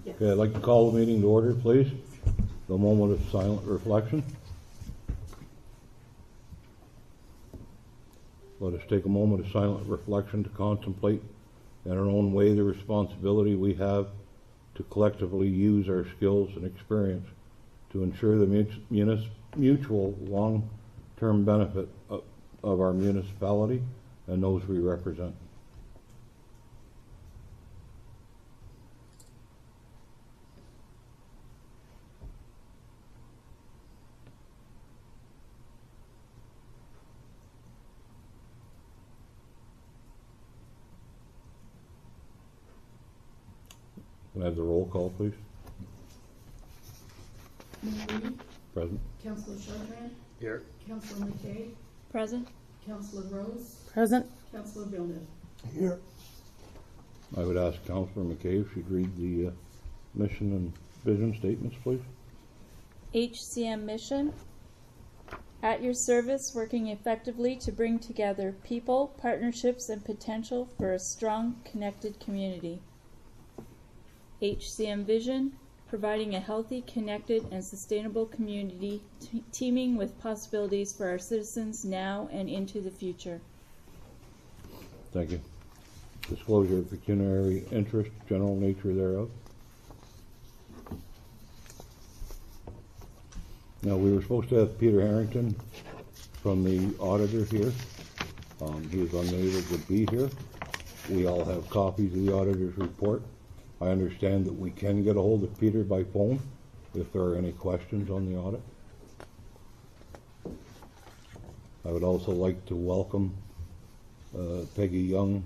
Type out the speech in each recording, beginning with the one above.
Okay, I'd like to call the meeting to order, please. The moment of silent reflection. Let us take a moment of silent reflection to contemplate in our own way the responsibility we have to collectively use our skills and experience to ensure the mutual long-term benefit of our municipality and those we represent. Can I have the roll call, please? Mayor Reed? Present. Councillor Chartrand? Here. Councillor McKay? Present. Councillor Rose? Present. Councillor Villeneuve? Here. I would ask Councillor McKay if she'd read the mission and vision statements, please. HCM mission. At your service, working effectively to bring together people, partnerships, and potential for a strong, connected community. HCM vision. Providing a healthy, connected, and sustainable community teeming with possibilities for our citizens now and into the future. Thank you. Disclosure of pecuniary interest, general nature thereof. Now, we were supposed to have Peter Harrington from the auditor here. He is unable to be here. We all have copies of the auditor's report. I understand that we can get a hold of Peter by phone if there are any questions on the audit. I would also like to welcome Peggy Young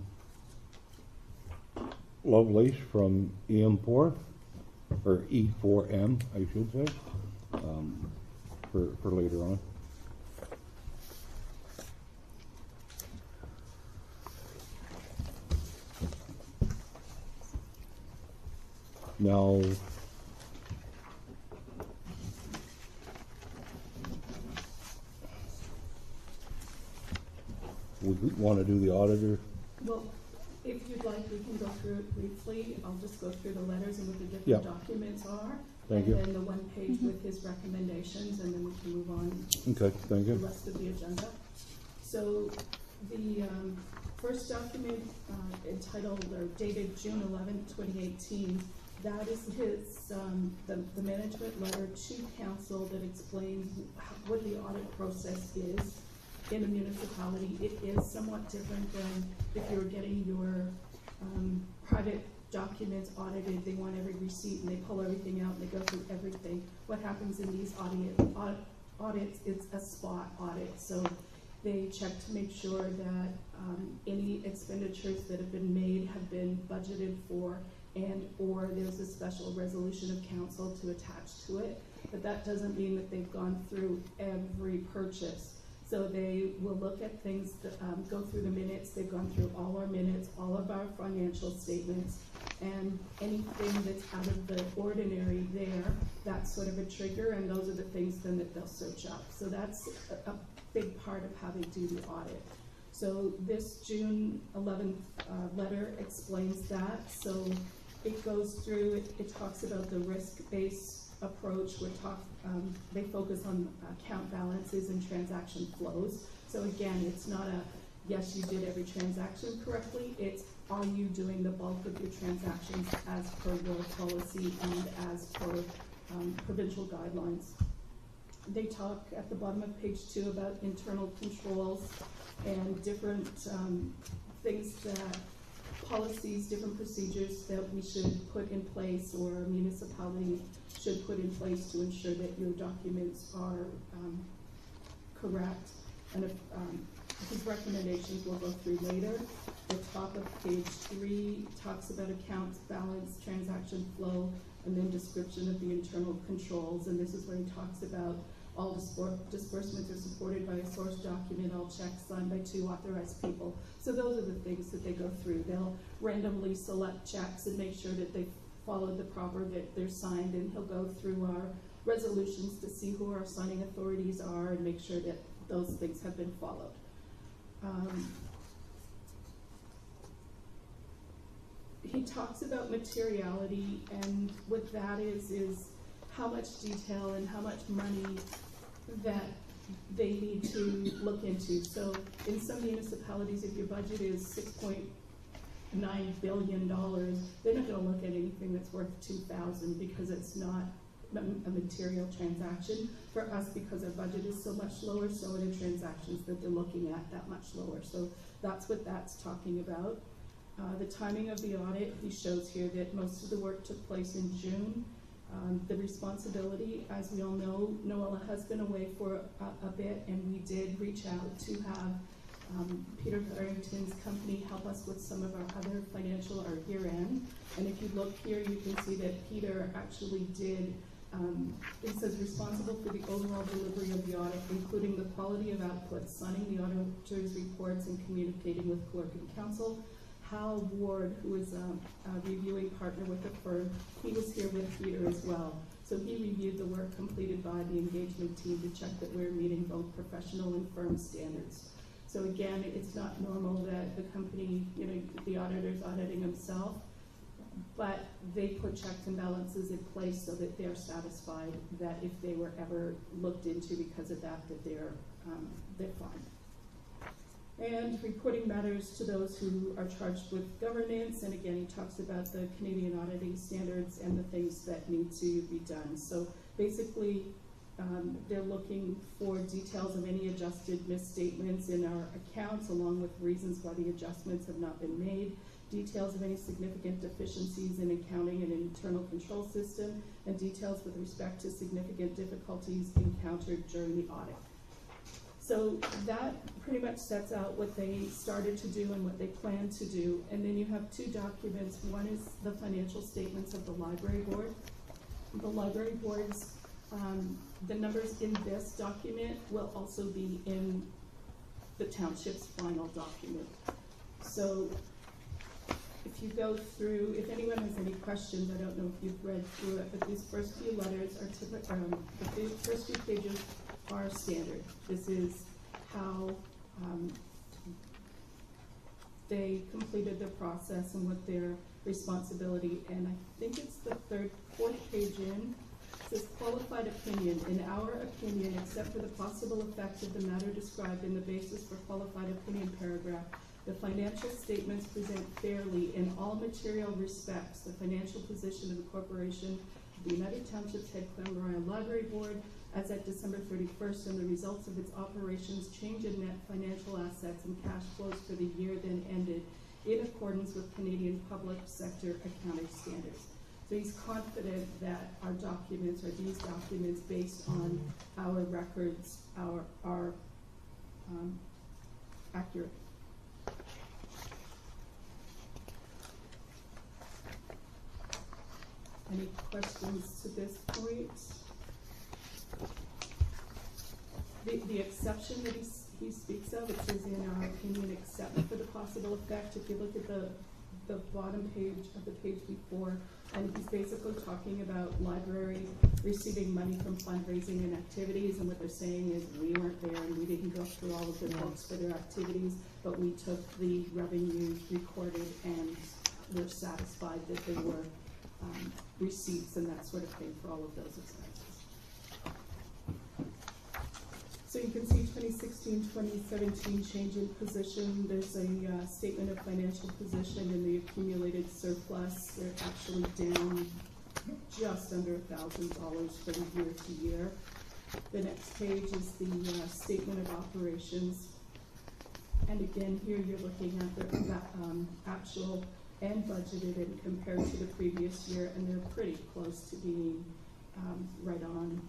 Lovelace from EM4, or E4M, I should say, for later on. Now, would we want to do the auditor? Well, if you'd like, we can go through it briefly. I'll just go through the letters and what the different documents are. Thank you. And then the one page with his recommendations, and then we can move on Okay, thank to you. the rest of the agenda. So the first document entitled or dated June 11, 2018, that is his, the management letter to council that explains what the audit process is in a municipality. It is somewhat different than if you were getting your private documents audited. They want every receipt and they pull everything out and they go through everything. What happens in these audits, it's a spot audit. So they check to make sure that any expenditures that have been made have been budgeted for, and or there's a special resolution of council to attach to it. But that doesn't mean that they've gone through every purchase. So they will look at things, that, go through the minutes. They've gone through all our minutes, all of our financial statements, and anything that's out of the ordinary there, that's sort of a trigger, and those are the things then that they'll search up. So that's a big part of how they do the audit. So this June 11th letter explains that. So it goes through, it talks about the risk-based approach. They focus on account balances and transaction flows. So again, it's not a, yes, you did every transaction correctly. It's, are you doing the bulk of your transactions as per your policy and as per provincial guidelines. They talk at the bottom of page 2 about internal controls and different things that policies, different procedures that we should put in place or a municipality should put in place to ensure that your documents are correct. And if his recommendations we'll go through later. The top of page 3 talks about accounts, balance, transaction flow, and then description of the internal controls. And this is where he talks about all disbursements are supported by a source document, all checks signed by 2 authorized people. So those are the things that they go through. They'll randomly select checks and make sure that they followed the proper, that they're signed, and he'll go through our resolutions to see who our signing authorities are and make sure that those things have been followed. he talks about materiality, and what that is how much detail and how much money that they need to look into. So in some municipalities, if your budget is $6.9 billion, they're not gonna look at anything that's worth 2,000 because it's not a material transaction. For us, because our budget is so much lower, so are the transactions that they're looking at that much lower. So that's what that's talking about. The timing of the audit, he shows here that most of the work took place in June. The responsibility, as we all know, Noella has been away for a bit, and we did reach out to have Peter Barrington's company help us with some of our other financial, our year-end. And if you look here, you can see that Peter actually did, it says responsible for the overall delivery of the audit, including the quality of output, signing the auditor's reports, and communicating with clerk and counsel. Hal Ward, who is a reviewing partner with the firm, he was here with Peter as well. So he reviewed the work completed by the engagement team to check that we're meeting both professional and firm standards. So again, it's not normal that the company, the auditor's auditing himself, but they put checks and balances in place so that they're satisfied that if they were ever looked into because of that, that they're fine. And reporting matters to those who are charged with governance, and again, he talks about the Canadian auditing standards and the things that need to be done. So basically, they're looking for details of any adjusted misstatements in our accounts, along with reasons why the adjustments have not been made, details of any significant deficiencies in accounting and internal control system, and details with respect to significant difficulties encountered during the audit. So that pretty much sets out what they started to do and what they plan to do. And then you have two documents. One is the financial statements of the library board. The library board's, the numbers in this document will also be in the township's final document. So if you go through, if anyone has any questions, I don't know if you've read through it, but these first few letters are typical, the first few pages are standard. This is how they completed the process and what their responsibility, and I think it's the fourth page in, it says qualified opinion. In our opinion, except for the possible effect of the matter described in the basis for qualified opinion paragraph, the financial statements present fairly in all material respects the financial position of the corporation, the United Townships Head Clara Maria Library Board, as at December 31st, and the results of its operations, change in net financial assets and cash flows for the year then ended, in accordance with Canadian public sector accounting standards. So he's confident that our documents, or these documents, based on our records, are accurate. Any questions to this point? The exception that he speaks of, it says in our opinion, except for the possible effect. If you look at the bottom page of the page before, and he's basically talking about library receiving money from fundraising and activities, and what they're saying is we weren't there and we didn't go through all of the books for their activities, but we took the revenues recorded and we're satisfied that they were receipts and that sort of thing for all of those expenses. So you can see 2016-2017 change in position. There's a statement of financial position in the accumulated surplus. They're actually down just under $1,000 for the year to year. The next page is the statement of operations. And again, here you're looking at the actual and budgeted and compared to the previous year, and they're pretty close to being right on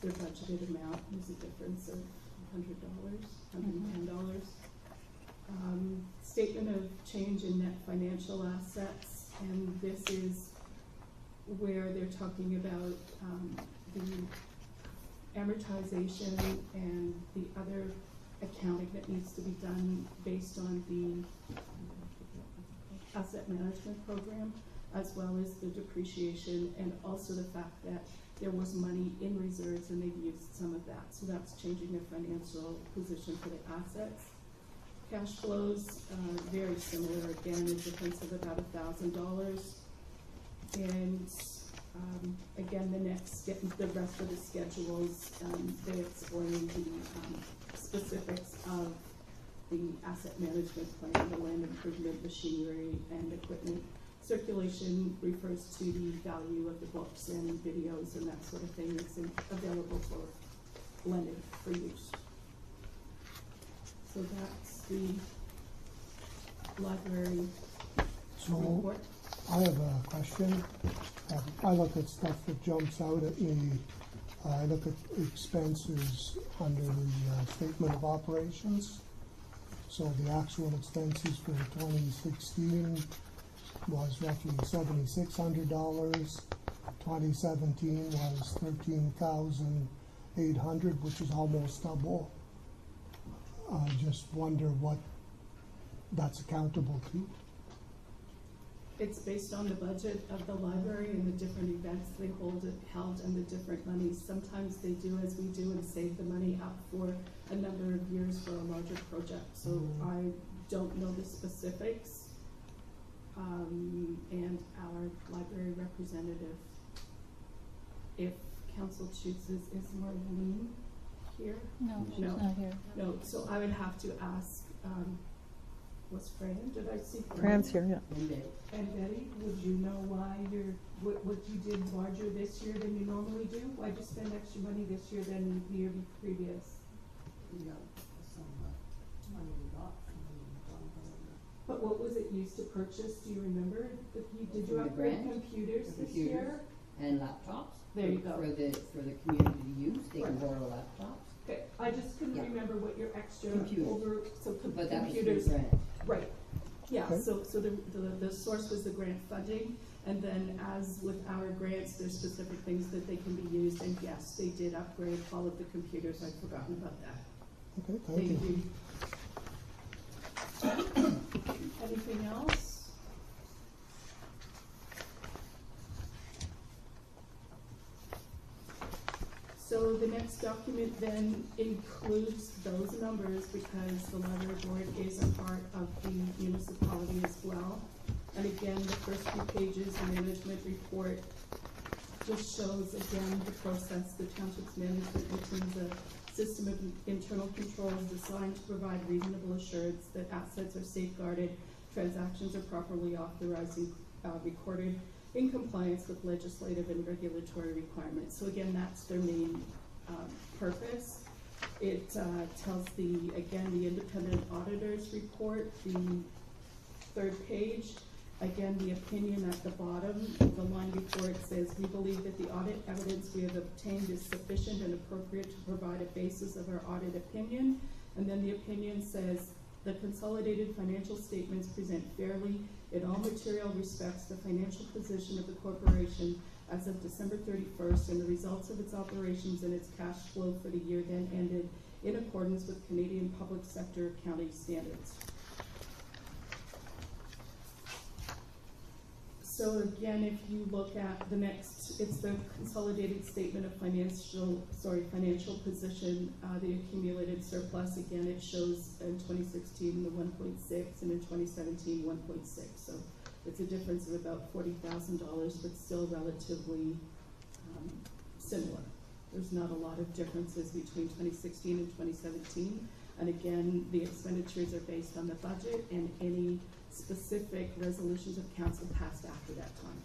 their budgeted amount. There's a difference of $100, $110. Statement of change in net financial assets, and this is where they're talking about the amortization and the other accounting that needs to be done based on the asset management program, as well as the depreciation, and also the fact that there was money in reserves and they've used some of that. So that's changing their financial position for the assets. Cash flows, very similar, again, a difference of about $1,000. And, again, the rest of the schedules, they explain the specifics of the asset management plan, the land improvement, machinery, and equipment. Circulation refers to the value of the books and videos and that sort of thing that's available for lending for use. So that's the library So report. I have a question. I look at stuff that jumps out at me. I look at expenses under the statement of operations. So the actual expenses for 2016 was roughly $7,600. 2017 was $13,800, which is almost double. I just wonder what that's accountable to. It's based on the budget of the library and the different events they held and the different monies. Sometimes they do as we do and save the money up for a number of years for a larger project. So I don't know the specifics. And our library representative, if council chooses, is Marlene here? No, she's No. not here. No, so I would have to ask, was Fran, did I see Fran? Fran's here, yeah. And Betty, would you know why what you did larger this year than you normally do? Why'd you spend extra money this year than the year previous? Yeah, some money we got from the But what was it used to purchase? Do you remember? Did you From the upgrade grant, computers the this computers. year? and laptops. There you go. For the community to use, they can Right. borrow laptops, Okay, I just couldn't Yeah. remember what your extra Computers. but that was through computers. grant. Right, yeah, Okay. so the source was the grant funding, and then as with our grants, there's specific things that they can be used, and yes, they did upgrade all of the computers, I'd forgotten about that. Okay, thank you. Anything else? So the next document then includes those numbers because the library board is a part of the municipality as well. And again, the first few pages, the management report, just shows again the process, the township's management routines, a system of internal controls designed to provide reasonable assurance that assets are safeguarded, transactions are properly authorized and recorded in compliance with legislative and regulatory requirements. So again, that's their main purpose. It tells the independent auditors report, the third page. Again, the opinion at the bottom, the line before it says, we believe that the audit evidence we have obtained is sufficient and appropriate to provide a basis of our audit opinion. And then the opinion says, the consolidated financial statements present fairly in all material respects the financial position of the corporation as of December 31st and the results of its operations and its cash flow for the year then ended in accordance with Canadian public sector accounting standards. So again, if you look at the next, it's the consolidated statement of financial position, the accumulated surplus. Again, it shows in 2016 the 1.6 and in 2017 1.6. So it's a difference of about $40,000, but still relatively similar. There's not a lot of differences between 2016 and 2017. And again, the expenditures are based on the budget and any specific resolutions of council passed after that time.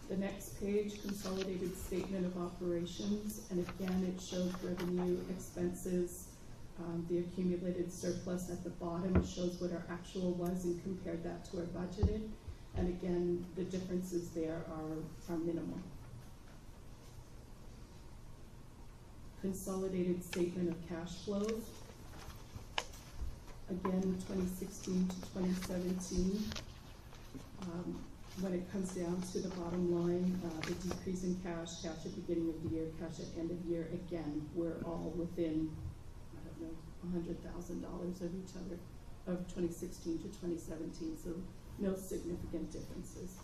The next page, consolidated statement of operations, and again, it shows revenue, expenses, the accumulated surplus at the bottom shows what our actual was and compared that to our budgeted. And again, the differences there are minimal. Consolidated statement of cash flows. Again, 2016 to 2017, when it comes down to the bottom line, the decrease in cash at the beginning of the year, cash at end of year, again, we're all within, I don't know, $100,000 of each other, of 2016 to 2017, so no significant differences.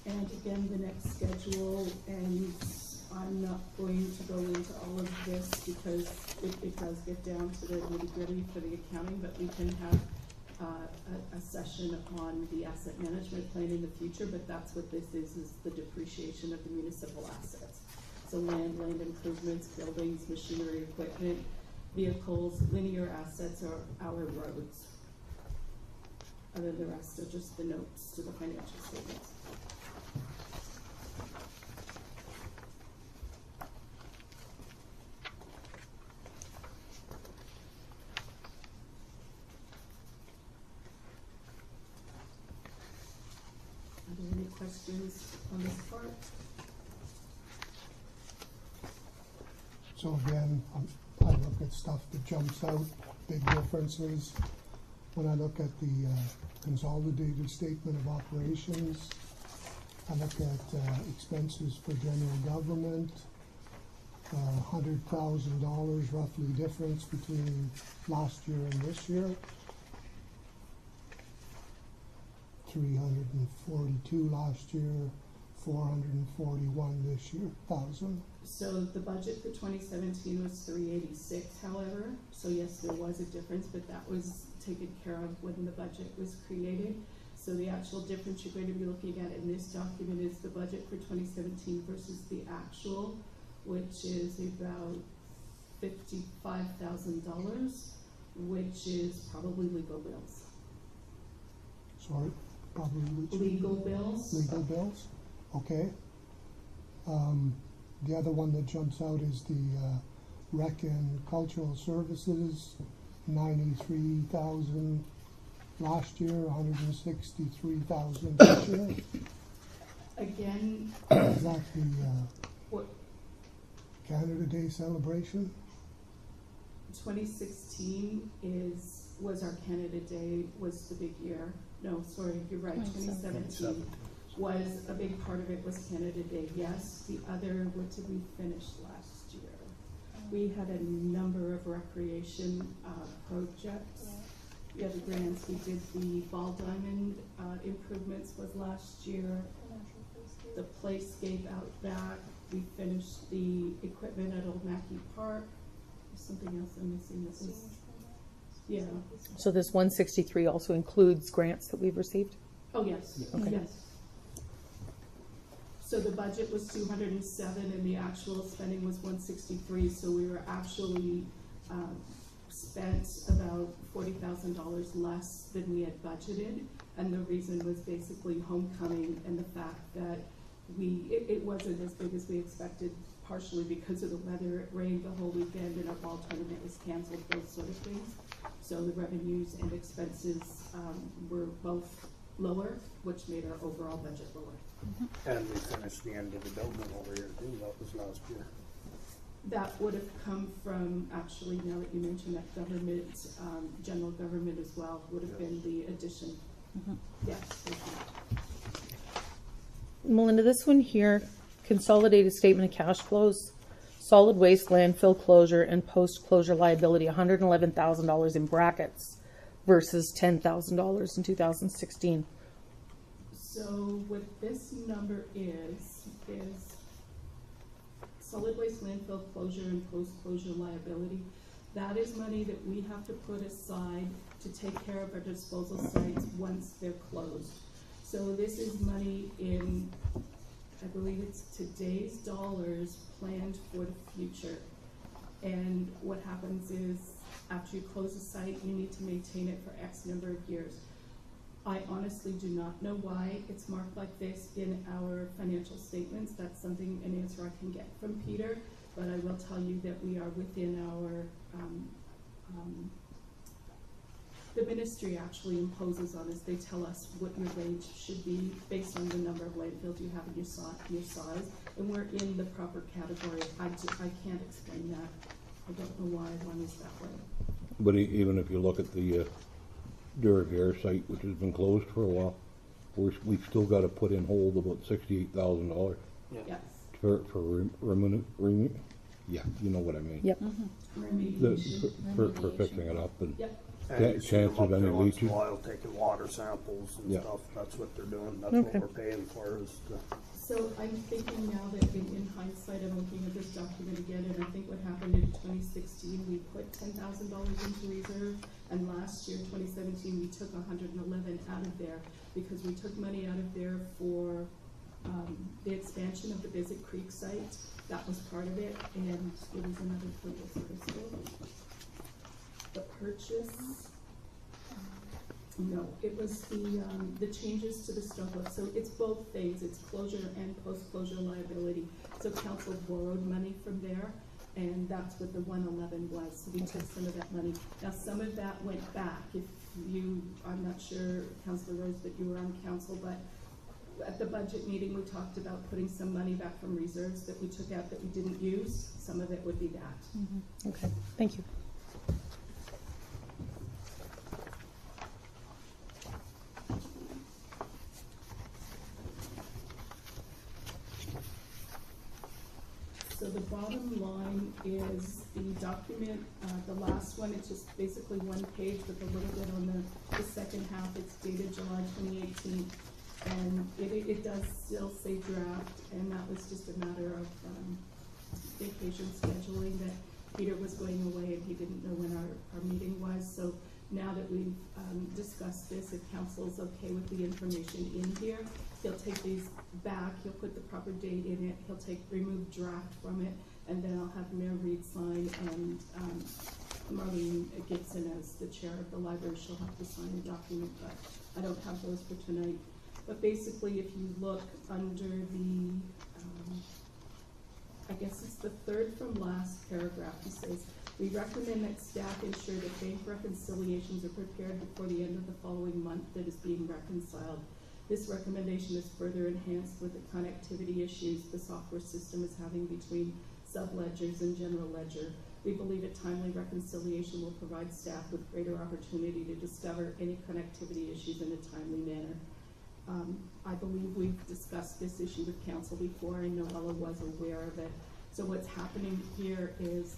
And again, the next schedule ends I'm not going to go into all of this because it does get down to the nitty-gritty for the accounting, but we can have a session on the asset management plan in the future, but that's what this is the depreciation of the municipal assets. So land improvements, buildings, machinery, equipment, vehicles, linear assets are our roads. Other than the rest are just the notes to the financial statements. Are there any questions on this part? So again, I look at stuff that jumps out, big differences. When I look at the consolidated statement of operations, I look at expenses for general government, $100,000 roughly difference between last year and this year. 342 last year, 441 this year, thousand. So the budget for 2017 was 386, however, so yes, there was a difference, but that was taken care of when the budget was created. So the actual difference you're going to be looking at in this document is the budget for 2017 versus the actual, which is about $55,000, which is probably legal bills. Sorry, probably which? Legal bills. Legal bills, okay. The other one that jumps out is the rec and cultural services, 93,000 last year, 163,000 this year. Again, Is that the what Canada Day celebration? 2016 was our Canada Day, was the big year. No, sorry, you're right, 2017 was a big part of it was Canada Day, yes. The other, what did we finish last year? We had a number of recreation projects. Yeah, the grants, we did the Ball Diamond improvements was last year. The playscape out back, we finished the equipment at Old Mackey Park. There's something else I'm missing, this is, yeah. So this 163 also includes grants that we've received? Oh, yes, Okay. yes. So the budget was 207 and the actual spending was 163, so we were actually spent about $40,000 less than we had budgeted. And the reason was basically homecoming and the fact that it wasn't as big as we expected, partially because of the weather. It rained the whole weekend and our ball tournament was canceled, those sort of things. So the revenues and expenses were both lower, which made our overall budget lower. And we finished the end of the building over here too, that was last year. That would have come from, actually, now that you mention that, government, general government as well, would have been the addition. Yes, thank you. Melinda, this one here, consolidated statement of cash flows, solid waste landfill closure and post-closure liability, $111,000 in brackets versus $10,000 in 2016. So what this number is solid waste landfill closure and post-closure liability. That is money that we have to put aside to take care of our disposal sites once they're closed. So this is money in, I believe it's today's dollars planned for the future. And what happens is, after you close a site, you need to maintain it for X number of years. I honestly do not know why it's marked like this in our financial statements. That's something, an answer I can get from Peter, but I will tell you that we are within our, the ministry actually imposes on us. They tell us what your range should be based on the number of landfills you have in your size, and we're in the proper category. I can't explain that. I don't know why one is that way. But even if you look at the Duracare site, which has been closed for a while, we've still got to put in hold about $68,000 Yes. for yeah, you know what I mean. Yep. The, Remediation. for fixing it up, and Yep. And you see them Chance up of there any once in leaching? a while taking water samples and Yeah. stuff. That's what they're doing. That's Okay. what we're paying for is the, So I'm thinking now that in hindsight, I'm looking at this document again, and I think what happened in 2016, we put $10,000 into reserve, and last year, 2017, we took 111 out of there, because we took money out of there for the expansion of the Bizzett Creek site. That was part of it, and it was another purpose. The purchase. No, it was the changes to the stop loss. So it's both things, it's closure and post-closure liability. So council borrowed money from there, and that's what the 111 was. So we took some of that money. Now, some of that went back. If you, I'm not sure, Councilor Rose, that you were on council, but at the budget meeting, we talked about putting some money back from reserves that we took out that we didn't use. Some of it would be that. Okay, thank you. So the bottom line is the document, the last one, it's just basically one page with a little bit on the second half. It's dated July 2018. And it does still say draft, and that was just a matter of vacation scheduling, that Peter was going away and he didn't know when our meeting was. So now that we've discussed this, if council's okay with the information in here, he'll take these back, he'll put the proper date in it, he'll remove draft from it, and then I'll have Mayor Reed sign, and Marlene Gibson, as the chair of the library, she'll have to sign a document, but I don't have those for tonight. But basically, if you look under the, I guess it's the third from last paragraph, he says, we recommend that staff ensure that bank reconciliations are prepared before the end of the following month that is being reconciled. This recommendation is further enhanced with the connectivity issues the software system is having between sub-ledgers and general ledger. We believe a timely reconciliation will provide staff with greater opportunity to discover any connectivity issues in a timely manner. I believe we've discussed this issue with council before. I know Ella was aware of it. So what's happening here is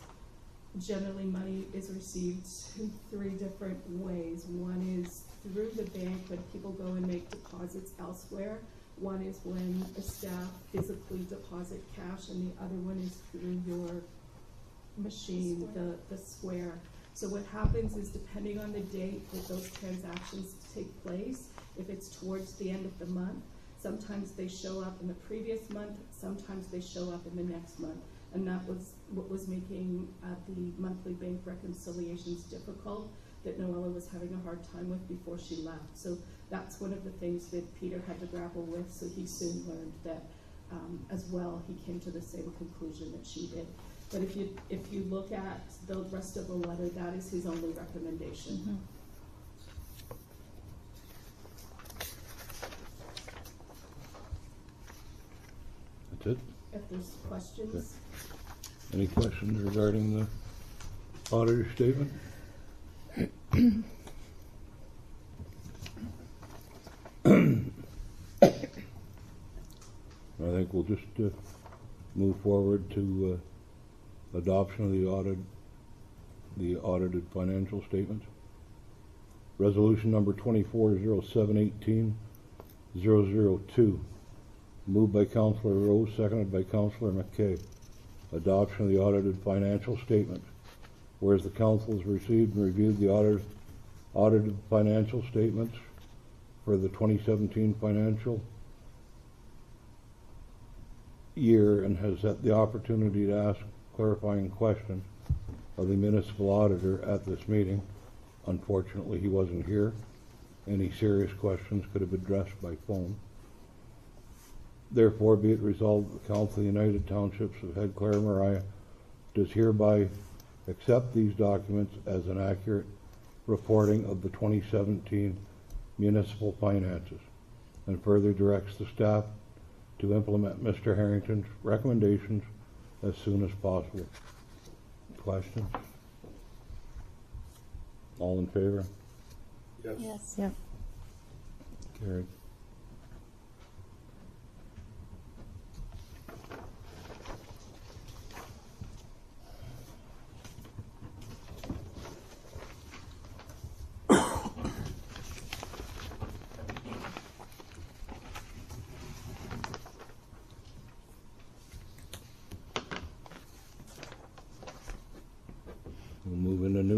generally money is received in three different ways. One is through the bank when people go and make deposits elsewhere. One is when a staff physically deposit cash, and the other one is through your machine, the Square. So what happens is, depending on the date that those transactions take place, if it's towards the end of the month, sometimes they show up in the previous month, sometimes they show up in the next month. And that was what was making the monthly bank reconciliations difficult, that Noella was having a hard time with before she left. So that's one of the things that Peter had to grapple with, so he soon learned that as well. He came to the same conclusion that she did. But if you look at the rest of the letter, that is his only recommendation. Mm-hmm. That's it? If there's questions. Any questions regarding the auditor's statement? I think we'll just move forward to adoption of the audited financial statements. Resolution number 240718-002, moved by Councillor Rose, seconded by Councillor McKay. Adoption of the audited financial statements. Whereas the council has received and reviewed the audited financial statements for the 2017 financial year and has had the opportunity to ask clarifying questions of the municipal auditor at this meeting. Unfortunately, he wasn't here. Any serious questions could have been addressed by phone. Therefore, be it resolved that the Council of the United Townships of Head, Clara Maria does hereby accept these documents as an accurate reporting of the 2017 municipal finances, and further directs the staff to implement Mr. Harrington's recommendations as soon as possible. Questions? All in favor? yes. Yes. Yeah. Carried.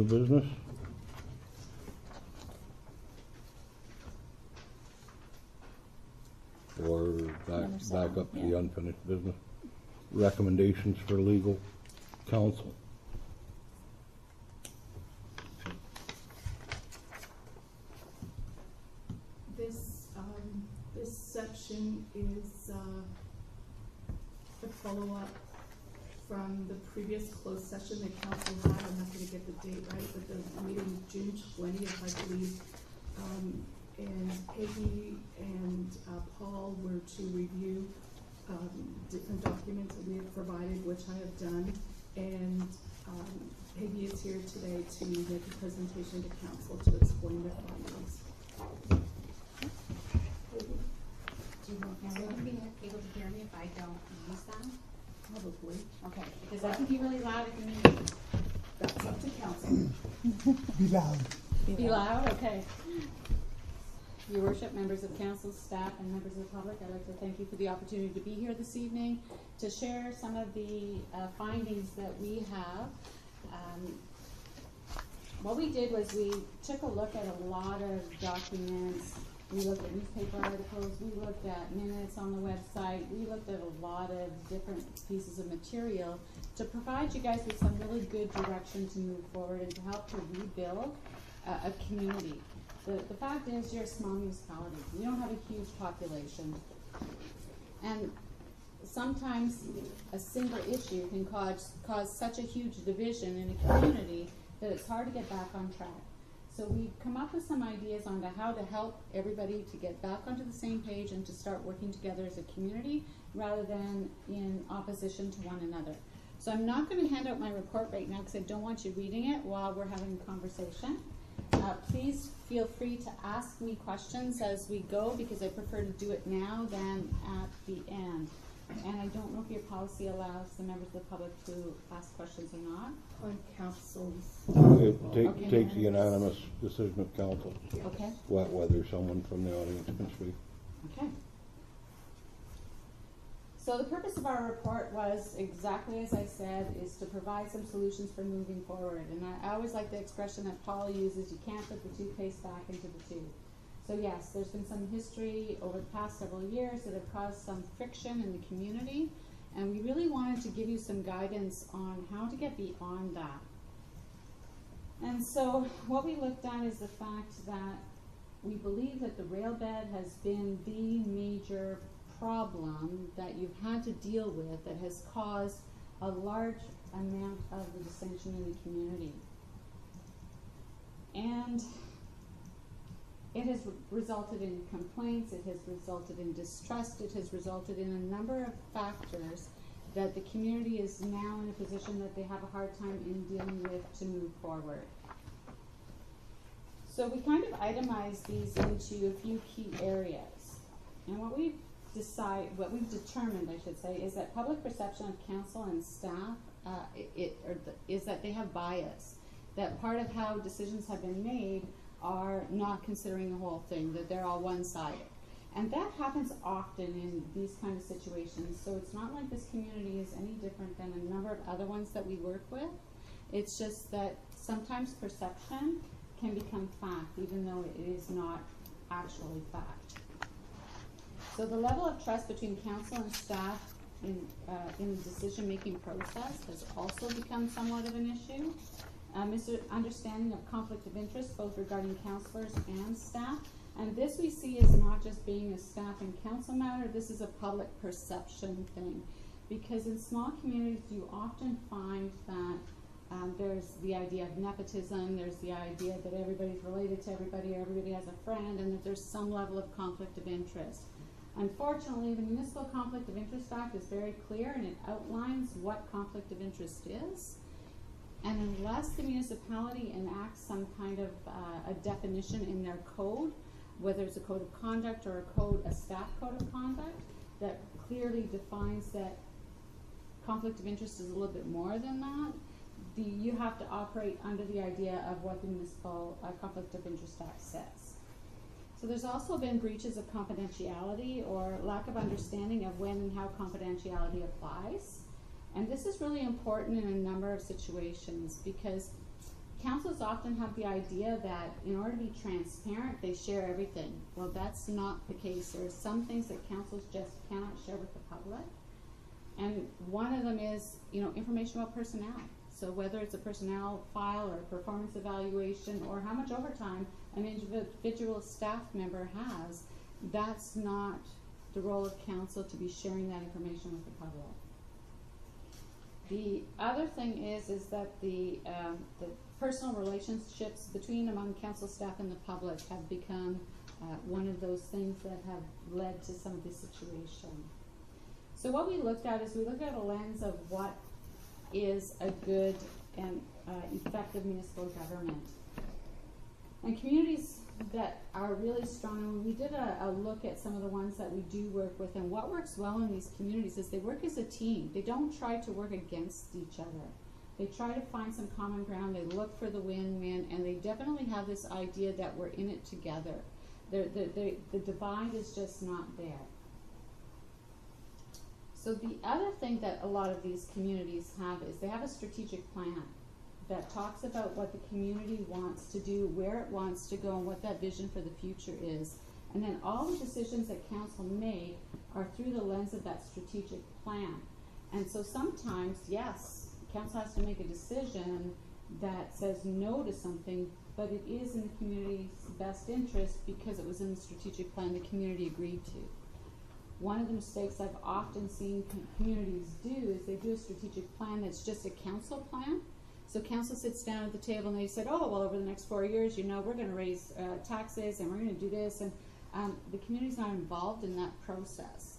business? Or Number back seven, up to the yeah. unfinished business? Recommendations for legal counsel. This section is a follow-up from the previous closed session that council had. I'm not gonna get the date right, but the meeting June 20th, I believe. And Peggy and Paul were to review different documents that we have provided, which I have done. And Peggy is here today to make a presentation to council to explain their findings. Do you want everyone to be able to hear me if I don't use them? Probably. Okay, because I can be really loud if you need. That's up to council. Be loud. Be loud, okay. Your worship, members of council, staff, and members of the public, I'd like to thank you for the opportunity to be here this evening to share some of the findings that we have. What we did was we took a look at a lot of documents. We looked at newspaper articles, we looked at minutes on the website, we looked at a lot of different pieces of material to provide you guys with some really good direction to move forward and to help to rebuild a community. The fact is, you're a small municipality. You don't have a huge population. And sometimes a single issue can cause such a huge division in a community that it's hard to get back on track. So we've come up with some ideas on how to help everybody to get back onto the same page and to start working together as a community rather than in opposition to one another. So I'm not going to hand out my report right now because I don't want you reading it while we're having a conversation. Please feel free to ask me questions as we go because I prefer to do it now than at the end. And I don't know if your policy allows the members of the public to ask questions or not. On council's. It takes a unanimous decision of council, Okay. whether someone from the audience can speak. Okay. So the purpose of our report was exactly as I said, is to provide some solutions for moving forward. And I always like the expression that Paul uses, you can't put the toothpaste back into the tube. So yes, there's been some history over the past several years that have caused some friction in the community. And we really wanted to give you some guidance on how to get beyond that. And so what we looked at is the fact that we believe that the rail bed has been the major problem that you've had to deal with that has caused a large amount of the dissension in the community. And it has resulted in complaints, it has resulted in distrust, it has resulted in a number of factors that the community is now in a position that they have a hard time in dealing with to move forward. So we kind of itemized these into a few key areas. And what we've determined, I should say, is that public perception of council and staff is that they have bias. That part of how decisions have been made are not considering the whole thing, that they're all one-sided. And that happens often in these kind of situations. So it's not like this community is any different than a number of other ones that we work with. It's just that sometimes perception can become fact, even though it is not actually fact. So the level of trust between council and staff in the decision-making process has also become somewhat of an issue. Misunderstanding of conflict of interest, both regarding councillors and staff. And this we see as not just being a staff and council matter, this is a public perception thing. Because in small communities, you often find that there's the idea of nepotism, there's the idea that everybody's related to everybody, or everybody has a friend, and that there's some level of conflict of interest. Unfortunately, the Municipal Conflict of Interest Act is very clear and it outlines what conflict of interest is. And unless the municipality enacts some kind of a definition in their code, whether it's a code of conduct or a staff code of conduct, that clearly defines that conflict of interest is a little bit more than that, you have to operate under the idea of what the Municipal Conflict of Interest Act says. So there's also been breaches of confidentiality or lack of understanding of when and how confidentiality applies. And this is really important in a number of situations because councils often have the idea that in order to be transparent, they share everything. Well, that's not the case. There are some things that councils just cannot share with the public. And one of them is, information about personnel. So whether it's a personnel file or a performance evaluation or how much overtime an individual staff member has, that's not the role of council to be sharing that information with the public. The other thing is that the personal relationships among council staff and the public have become one of those things that have led to some of this situation. So what we looked at is we looked at a lens of what is a good and effective municipal government. And communities that are really strong, and we did a look at some of the ones that we do work with, and what works well in these communities is they work as a team. They don't try to work against each other. They try to find some common ground, they look for the win-win, and they definitely have this idea that we're in it together. The divide is just not there. So the other thing that a lot of these communities have is they have a strategic plan that talks about what the community wants to do, where it wants to go, and what that vision for the future is. And then all the decisions that council make are through the lens of that strategic plan. And so sometimes, yes, council has to make a decision that says no to something, but it is in the community's best interest because it was in the strategic plan the community agreed to. One of the mistakes I've often seen communities do is they do a strategic plan that's just a council plan. So council sits down at the table and they said, oh, well, over the next 4 years, we're going to raise taxes and we're going to do this. And the community's not involved in that process.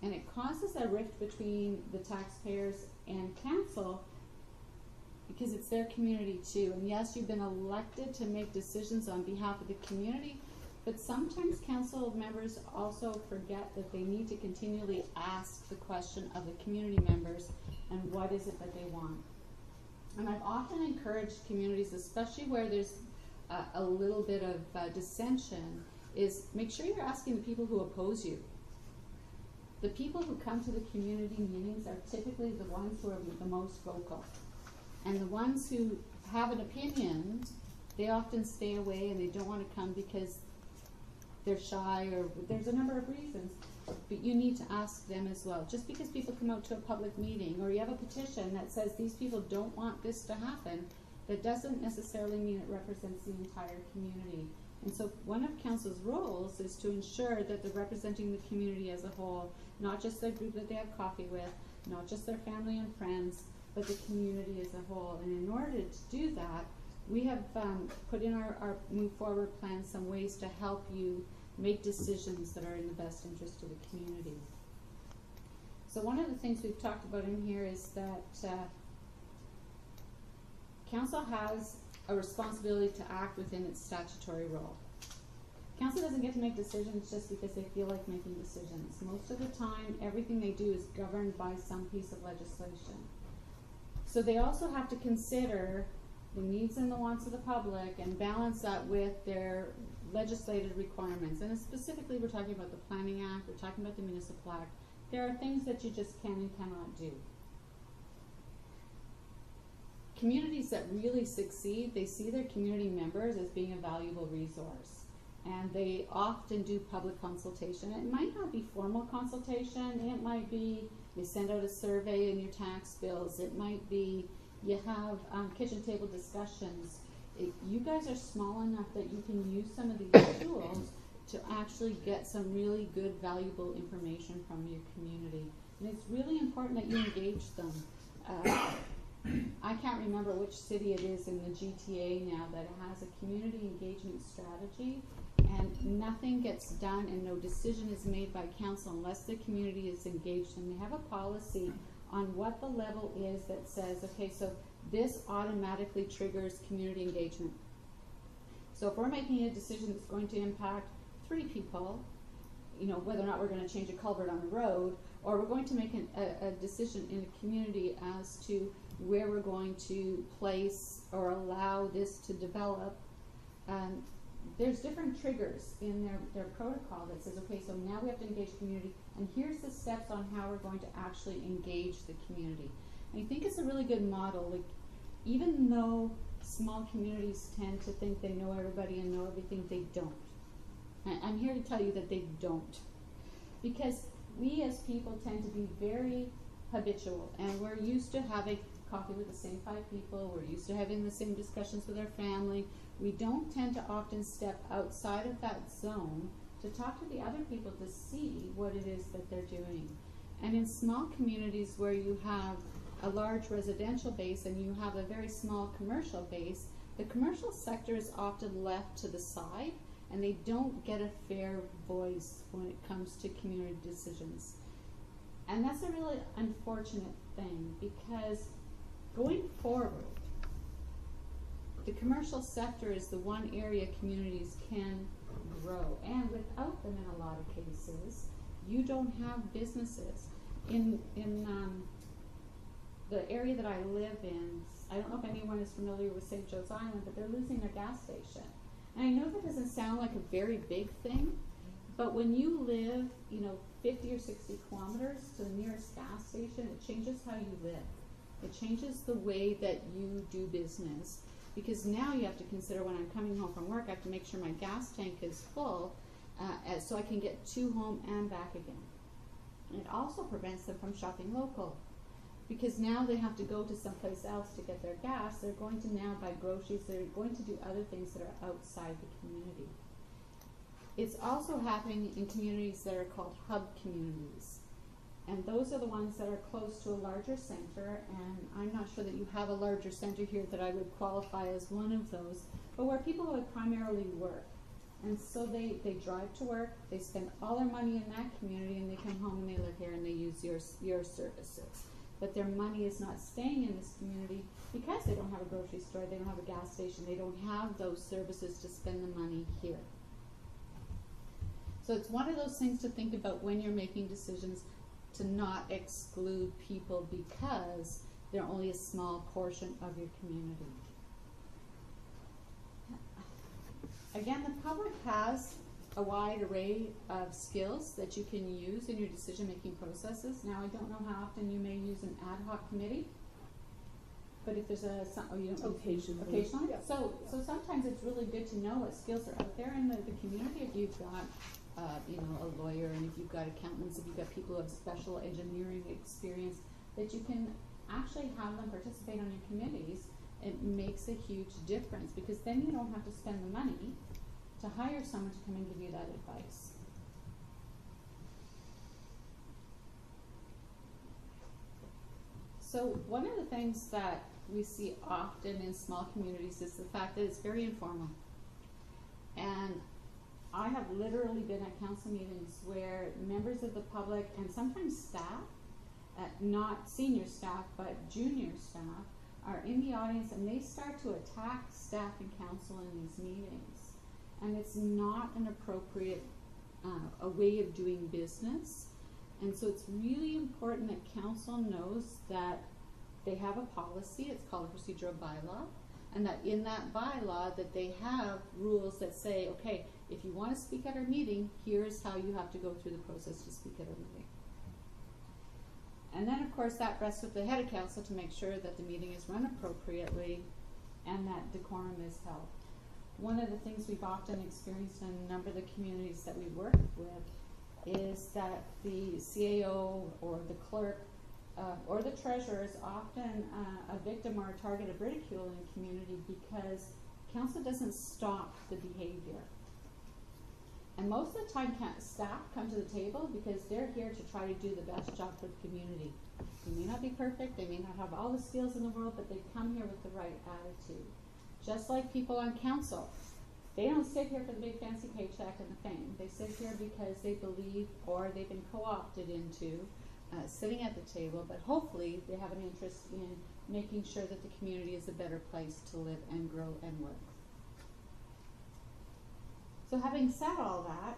And it causes a rift between the taxpayers and council because it's their community too. And yes, you've been elected to make decisions on behalf of the community, but sometimes council members also forget that they need to continually ask the question of the community members and what is it that they want. And I've often encouraged communities, especially where there's a little bit of dissension, is make sure you're asking the people who oppose you. The people who come to the community meetings are typically the ones who are the most vocal. And the ones who have an opinion, they often stay away and they don't want to come because they're shy or there's a number of reasons. But you need to ask them as well. Just because people come out to a public meeting or you have a petition that says these people don't want this to happen, that doesn't necessarily mean it represents the entire community. And so one of council's roles is to ensure that they're representing the community as a whole, not just their group that they have coffee with, not just their family and friends, but the community as a whole. And in order to do that, we have put in our Move Forward plan some ways to help you make decisions that are in the best interest of the community. So one of the things we've talked about in here is that council has a responsibility to act within its statutory role. Council doesn't get to make decisions just because they feel like making decisions. Most of the time, everything they do is governed by some piece of legislation. So they also have to consider the needs and the wants of the public and balance that with their legislative requirements. And specifically, we're talking about the Planning Act, we're talking about the Municipal Act. There are things that you just can and cannot do. Communities that really succeed, they see their community members as being a valuable resource. And they often do public consultation. It might not be formal consultation. It might be you send out a survey in your tax bills. It might be you have kitchen table discussions. You guys are small enough that you can use some of these tools to actually get some really good, valuable information from your community. And it's really important that you engage them. I can't remember which city it is in the GTA now that has a community engagement strategy, and nothing gets done and no decision is made by council unless the community is engaged. And they have a policy on what the level is that says, okay, so this automatically triggers community engagement. So if we're making a decision that's going to impact 3 people, whether or not we're going to change a culvert on the road, or we're going to make a decision in a community as to where we're going to place or allow this to develop, there's different triggers in their protocol that says, okay, so now we have to engage community, and here's the steps on how we're going to actually engage the community. And I think it's a really good model. Like, even though small communities tend to think they know everybody and know everything. They don't. I'm here to tell you that they don't. Because we as people tend to be very habitual, and we're used to having coffee with the same 5 people, we're used to having the same discussions with our family. We don't tend to often step outside of that zone to talk to the other people to see what it is that they're doing. And in small communities where you have a large residential base and you have a very small commercial base, the commercial sector is often left to the side and they don't get a fair voice when it comes to community decisions. And that's a really unfortunate thing, because going forward, the commercial sector is the one area communities can grow, and without them in a lot of cases, you don't have businesses. In the area that I live in, I don't know if anyone is familiar with St. Joe's Island, but they're losing their gas station. And I know that doesn't sound like a very big thing, but when you live, 50 or 60 kilometers to the nearest gas station, it changes how you live. It changes the way that you do business, because now you have to consider, when I'm coming home from work, I have to make sure my gas tank is full, so I can get to home and back again. And it also prevents them from shopping local, because now they have to go to someplace else to get their gas. They're going to now buy groceries. They're going to do other things that are outside the community. It's also happening in communities that are called hub communities. And those are the ones that are close to a larger center, and I'm not sure that you have a larger center here that I would qualify as one of those, but where people would primarily work. And so they drive to work, they spend all their money in that community, and they come home and they live here and they use your services. But their money is not staying in this community because they don't have a grocery store, they don't have a gas station, they don't have those services to spend the money here. So it's one of those things to think about when you're making decisions, to not exclude people because they're only a small portion of your community. Again, the public has a wide array of skills that you can use in your decision-making processes. Now, I don't know how often you may use an ad hoc committee, but if there's occasionally. Yeah. So sometimes it's really good to know what skills are out there in the community. If you've got a lawyer, and if you've got accountants, if you've got people who have special engineering experience, that you can actually have them participate on your committees. It makes a huge difference, because then you don't have to spend the money to hire someone to come and give you that advice. So one of the things that we see often in small communities is the fact that it's very informal. And I have literally been at council meetings where members of the public and sometimes staff, not senior staff, but junior staff, are in the audience and they start to attack staff and council in these meetings. And it's not an appropriate a way of doing business. And so it's really important that council knows that they have a policy, it's called a procedural bylaw, and that in that bylaw that they have rules that say, okay, if you want to speak at our meeting, here's how you have to go through the process to speak at our meeting. And then, of course, that rests with the head of council to make sure that the meeting is run appropriately and that decorum is held. One of the things we've often experienced in a number of the communities that we work with is that the CAO or the clerk or the treasurer is often a victim or a target of ridicule in the community because council doesn't stop the behavior. And most of the time staff come to the table because they're here to try to do the best job for the community. They may not be perfect, they may not have all the skills in the world, but they come here with the right attitude. Just like people on council. They don't sit here for the big fancy paycheck and the fame. They sit here because they believe or they've been co-opted into sitting at the table, but hopefully they have an interest in making sure that the community is a better place to live and grow and work. So having said all that,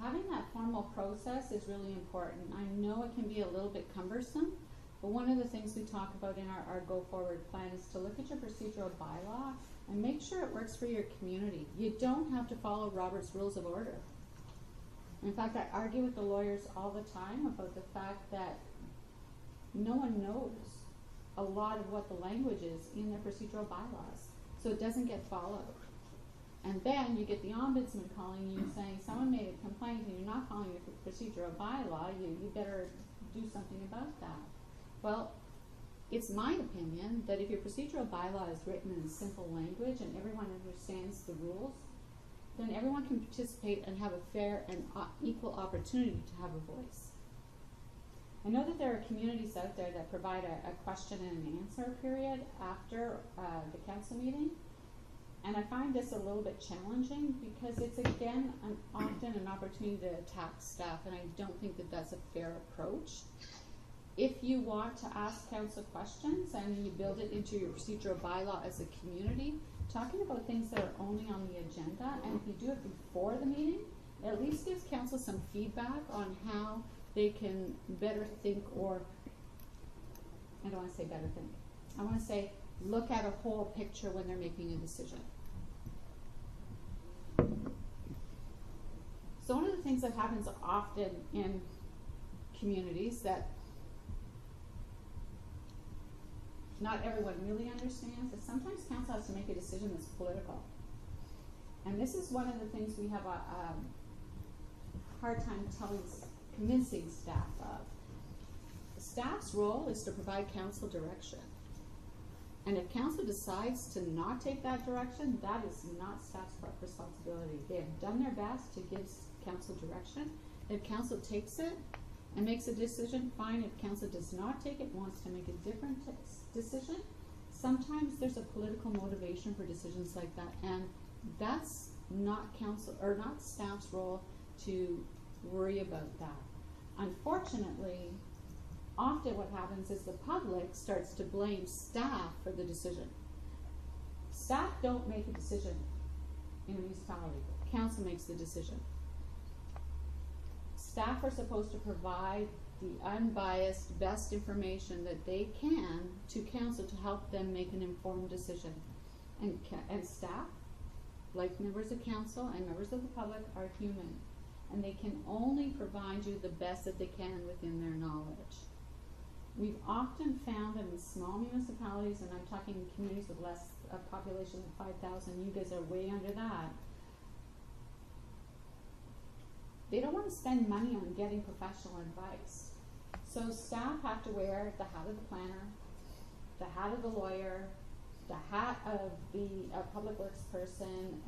having that formal process is really important. I know it can be a little bit cumbersome, but one of the things we talk about in our go forward plan is to look at your procedural bylaw and make sure it works for your community. You don't have to follow Robert's Rules of Order. In fact, I argue with the lawyers all the time about the fact that no one knows a lot of what the language is in their procedural bylaws, so it doesn't get followed. And then you get the ombudsman calling you saying someone made a complaint and you're not following your procedural bylaw, you better do something about that. Well, it's my opinion that if your procedural bylaw is written in simple language and everyone understands the rules, then everyone can participate and have a fair and equal opportunity to have a voice. I know that there are communities out there that provide a question and an answer period after the council meeting, and I find this a little bit challenging because it's again often an opportunity to attack staff, and I don't think that that's a fair approach. If you want to ask council questions and you build it into your procedural bylaw as a community, talking about things that are only on the agenda, and if you do it before the meeting, it at least gives council some feedback on how they can better think, or I don't want to say better think. I want to say look at a whole picture when they're making a decision. So one of the things that happens often in communities that not everyone really understands is sometimes council has to make a decision that's political. And this is one of the things we have a hard time convincing staff of. The staff's role is to provide council direction. And if council decides to not take that direction, that is not staff's responsibility. They have done their best to give council direction. If council takes it and makes a decision, fine. If council does not take it, wants to make a different decision, sometimes there's a political motivation for decisions like that, and that's not council or not staff's role to worry about that. Unfortunately, often what happens is the public starts to blame staff for the decision. Staff don't make a decision in a municipality. Council makes the decision. Staff are supposed to provide the unbiased, best information that they can to council to help them make an informed decision. And staff, like members of council and members of the public, are human. And they can only provide you the best that they can within their knowledge. We've often found that in small municipalities, and I'm talking communities with less a population than 5,000, you guys are way under that. They don't want to spend money on getting professional advice. So staff have to wear the hat of the planner, the hat of the lawyer, the hat of the public works person.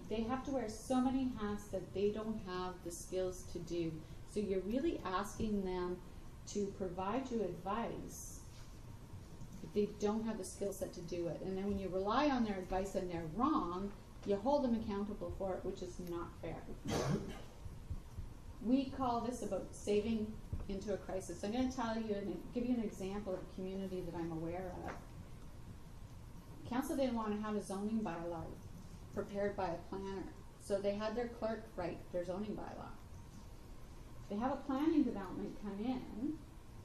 They have to wear so many hats that they don't have the skills to do. So you're really asking them to provide you advice, but they don't have the skill set to do it. And then when you rely on their advice and they're wrong, you hold them accountable for it, which is not fair. We call this about saving into a crisis. I'm going to tell you and give you an example of a community that I'm aware of. Council didn't want to have a zoning bylaw prepared by a planner, so they had their clerk write their zoning bylaw. They have a planning development come in,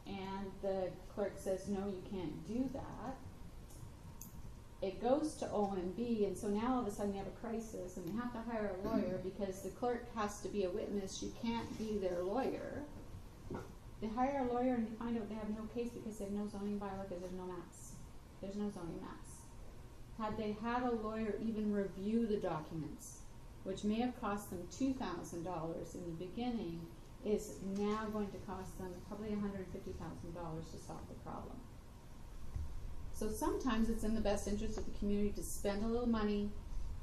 and the clerk says, no, you can't do that. It goes to OMB, and so now all of a sudden you have a crisis, and they have to hire a lawyer because the clerk has to be a witness. She can't be their lawyer. They hire a lawyer, and you find out they have no case because they have no zoning bylaw because there's no maps. There's no zoning maps. Had they had a lawyer even review the documents, which may have cost them $2,000 in the beginning, is now going to cost them probably $150,000 to solve the problem. So sometimes it's in the best interest of the community to spend a little money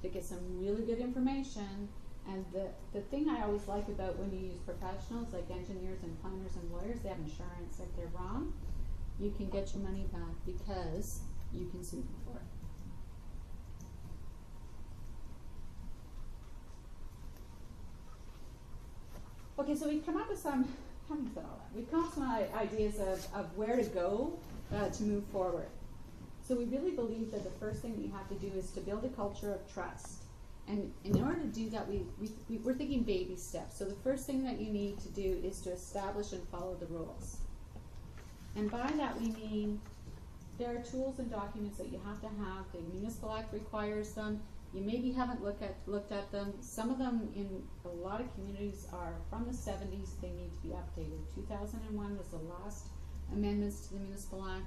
to get some really good information. And the thing I always like about when you use professionals like engineers and planners and lawyers, they have insurance. If they're wrong, you can get your money back because you can sue them for it. Okay, so we've come up with some, having said all that, we've come up with some ideas of where to go to move forward. So we really believe that the first thing that you have to do is to build a culture of trust. And in order to do that, we're thinking baby steps. So the first thing that you need to do is to establish and follow the rules. And by that we mean there are tools and documents that you have to have. The Municipal Act requires them. You maybe haven't looked at them. Some of them in a lot of communities are from the 70s. They need to be updated. 2001 was the last amendments to the Municipal Act.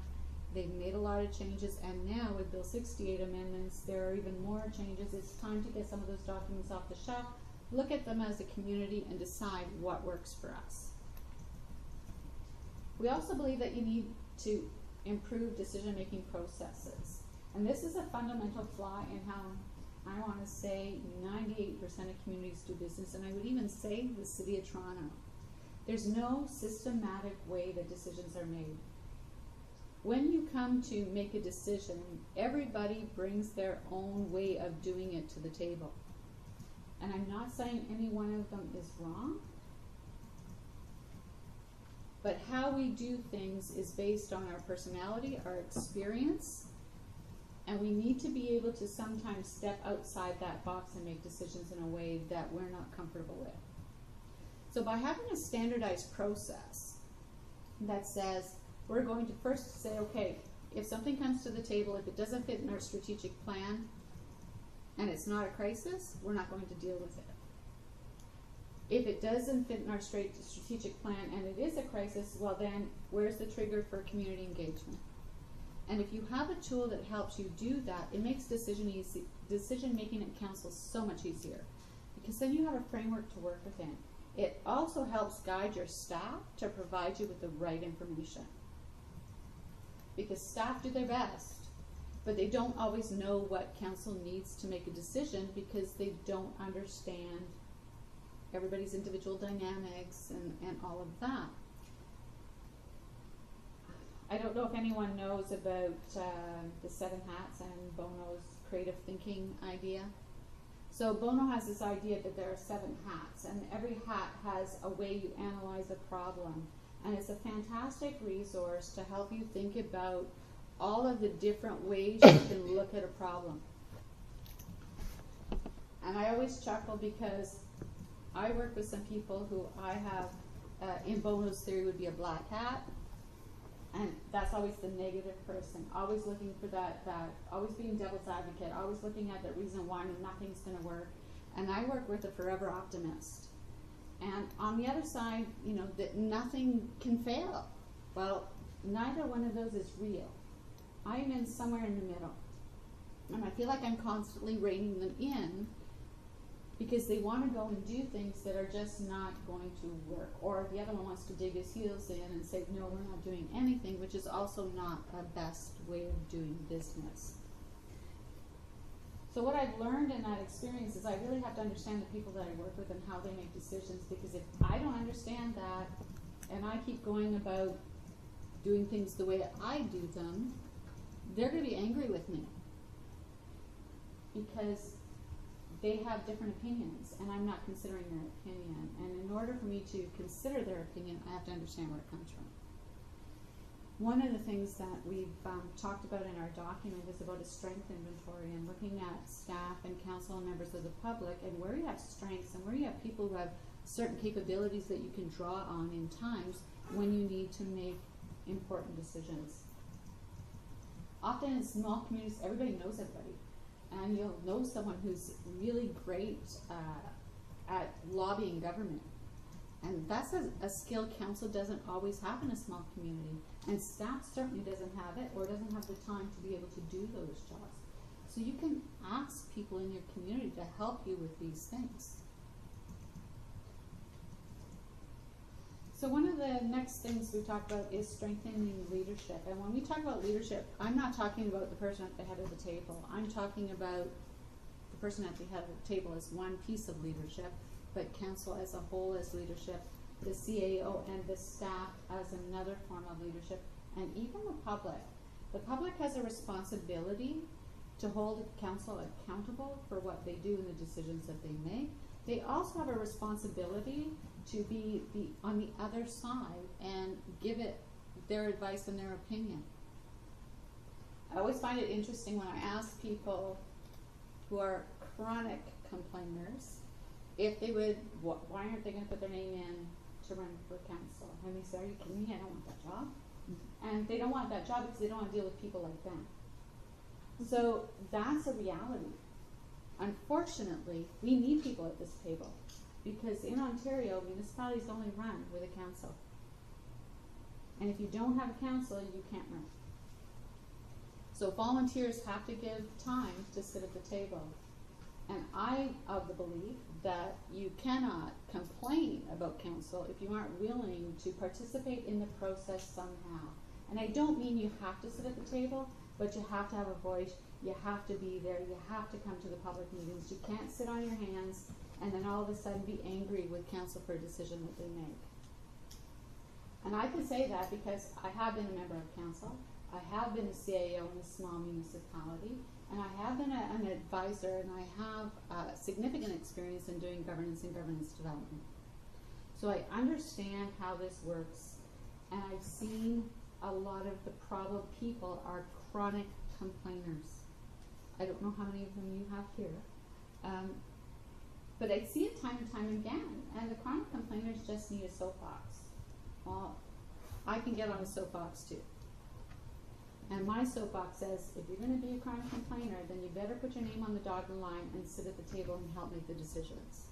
they've made a lot of changes, and now with Bill 68 amendments, there are even more changes. It's time to get some of those documents off the shelf, look at them as a community, and decide what works for us. We also believe that you need to improve decision-making processes. And this is a fundamental flaw in how, I want to say, 98% of communities do business, and I would even say the City of Toronto. There's no systematic way that decisions are made. When you come to make a decision, everybody brings their own way of doing it to the table. And I'm not saying any one of them is wrong, but how we do things is based on our personality, our experience, and we need to be able to sometimes step outside that box and make decisions in a way that we're not comfortable with. So by having a standardized process that says, we're going to first say, okay, if something comes to the table, if it doesn't fit in our strategic plan, and it's not a crisis, we're not going to deal with it. If it doesn't fit in our strategic plan and it is a crisis, well then, where's the trigger for community engagement? And if you have a tool that helps you do that, it makes decision making at council so much easier, because then you have a framework to work within. It also helps guide your staff to provide you with the right information, because staff do their best, but they don't always know what council needs to make a decision because they don't understand everybody's individual dynamics and all of that. I don't know if anyone knows about the 7 hats and Bono's creative thinking idea. So Bono has this idea that there are 7 hats, and every hat has a way you analyze a problem. And it's a fantastic resource to help you think about all of the different ways you can look at a problem. And I always chuckle because I work with some people who I have, in Bono's theory, would be a black hat. And that's always the negative person, always looking for that always being devil's advocate, always looking at the reason why nothing's going to work. And I work with a forever optimist. And on the other side, you know, that nothing can fail. Well, neither one of those is real. I am in somewhere in the middle. And I feel like I'm constantly reining them in because they want to go and do things that are just not going to work. Or the other one wants to dig his heels in and say, no, we're not doing anything, which is also not a best way of doing business. So what I've learned in that experience is I really have to understand the people that I work with and how they make decisions, because if I don't understand that and I keep going about doing things the way I do them, they're going to be angry with me because they have different opinions and I'm not considering their opinion. And in order for me to consider their opinion, I have to understand where it comes from. One of the things that we've talked about in our document is about a strength inventory and looking at staff and council and members of the public and where you have strengths and where you have people who have certain capabilities that you can draw on in times when you need to make important decisions. Often in small communities, everybody knows everybody. And you'll know someone who's really great at lobbying government. And that's a skill council doesn't always have in a small community. And staff certainly doesn't have it or doesn't have the time to be able to do those jobs. So you can ask people in your community to help you with these things. So one of the next things we talk about is strengthening leadership. And when we talk about leadership, I'm not talking about the person at the head of the table. I'm talking about the person at the head of the table as one piece of leadership, but council as a whole as leadership, the CAO and the staff as another form of leadership, and even the public. The public has a responsibility to hold council accountable for what they do and the decisions that they make. They also have a responsibility to be on the other side and give it their advice and their opinion. I always find it interesting when I ask people who are chronic complainers if they would, why aren't they going to put their name in to run for council? And they say, are you kidding me? I don't want that job. And they don't want that job because they don't want to deal with people like them. So that's a reality. Unfortunately, we need people at this table because in Ontario, municipalities only run with a council. And if you don't have a council, you can't run. So volunteers have to give time to sit at the table. And I of the belief that you cannot complain about council if you aren't willing to participate in the process somehow. And I don't mean you have to sit at the table, but you have to have a voice, you have to be there, you have to come to the public meetings. You can't sit on your hands and then all of a sudden be angry with council for a decision that they make. And I can say that because I have been a member of council, I have been a CAO in a small municipality, and I have been an advisor, and I have significant experience in doing governance and governance development. So I understand how this works, and I've seen a lot of the problem people are chronic complainers. I don't know how many of them you have here, but I see it time and time again, and the chronic complainers just need a soapbox. Well, I can get on a soapbox too. And my soapbox says, if you're going to be a chronic complainer, then you better put your name on the dotted line and sit at the table and help make the decisions.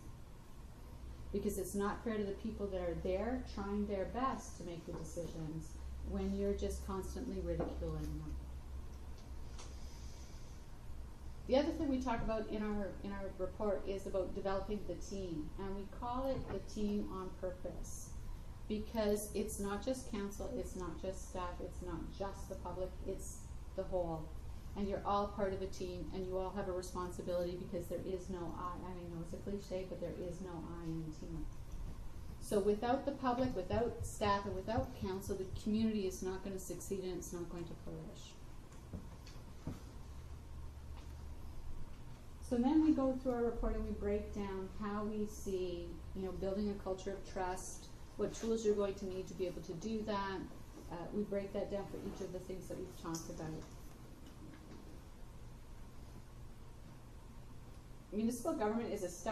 Because it's not fair to the people that are there trying their best to make the decisions when you're just constantly ridiculing them. The other thing we talk about in our report is about developing the team, and we call it the team on purpose. Because it's not just council, it's not just staff, it's not just the public, it's the whole. And you're all part of a team, and you all have a responsibility because there is no I. I know it's a cliche, but there is no I in the team. So without the public, without staff, and without council, the community is not going to succeed and it's not going to flourish. So then we go through our report and we break down how we see, building a culture of trust, what tools you're going to need to be able to do that. We break that down for each of the things that we've talked about. Municipal government is a so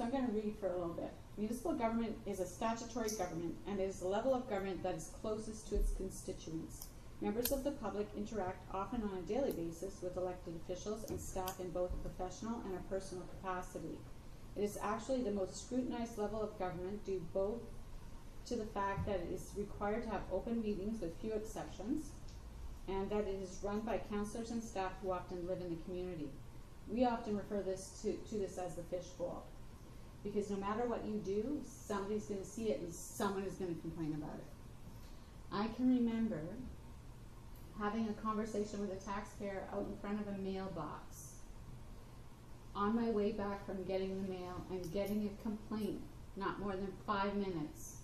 I'm going to read for a little bit. Municipal government is a statutory government and is the level of government that is closest to its constituents. Members of the public interact often on a daily basis with elected officials and staff in both a professional and a personal capacity. It is actually the most scrutinized level of government due both to the fact that it is required to have open meetings with few exceptions, and that it is run by councillors and staff who often live in the community. We often refer to this as the fishbowl, because no matter what you do, somebody's going to see it and someone is going to complain about it. I can remember having a conversation with a taxpayer out in front of a mailbox on my way back from getting the mail and getting a complaint not more than 5 minutes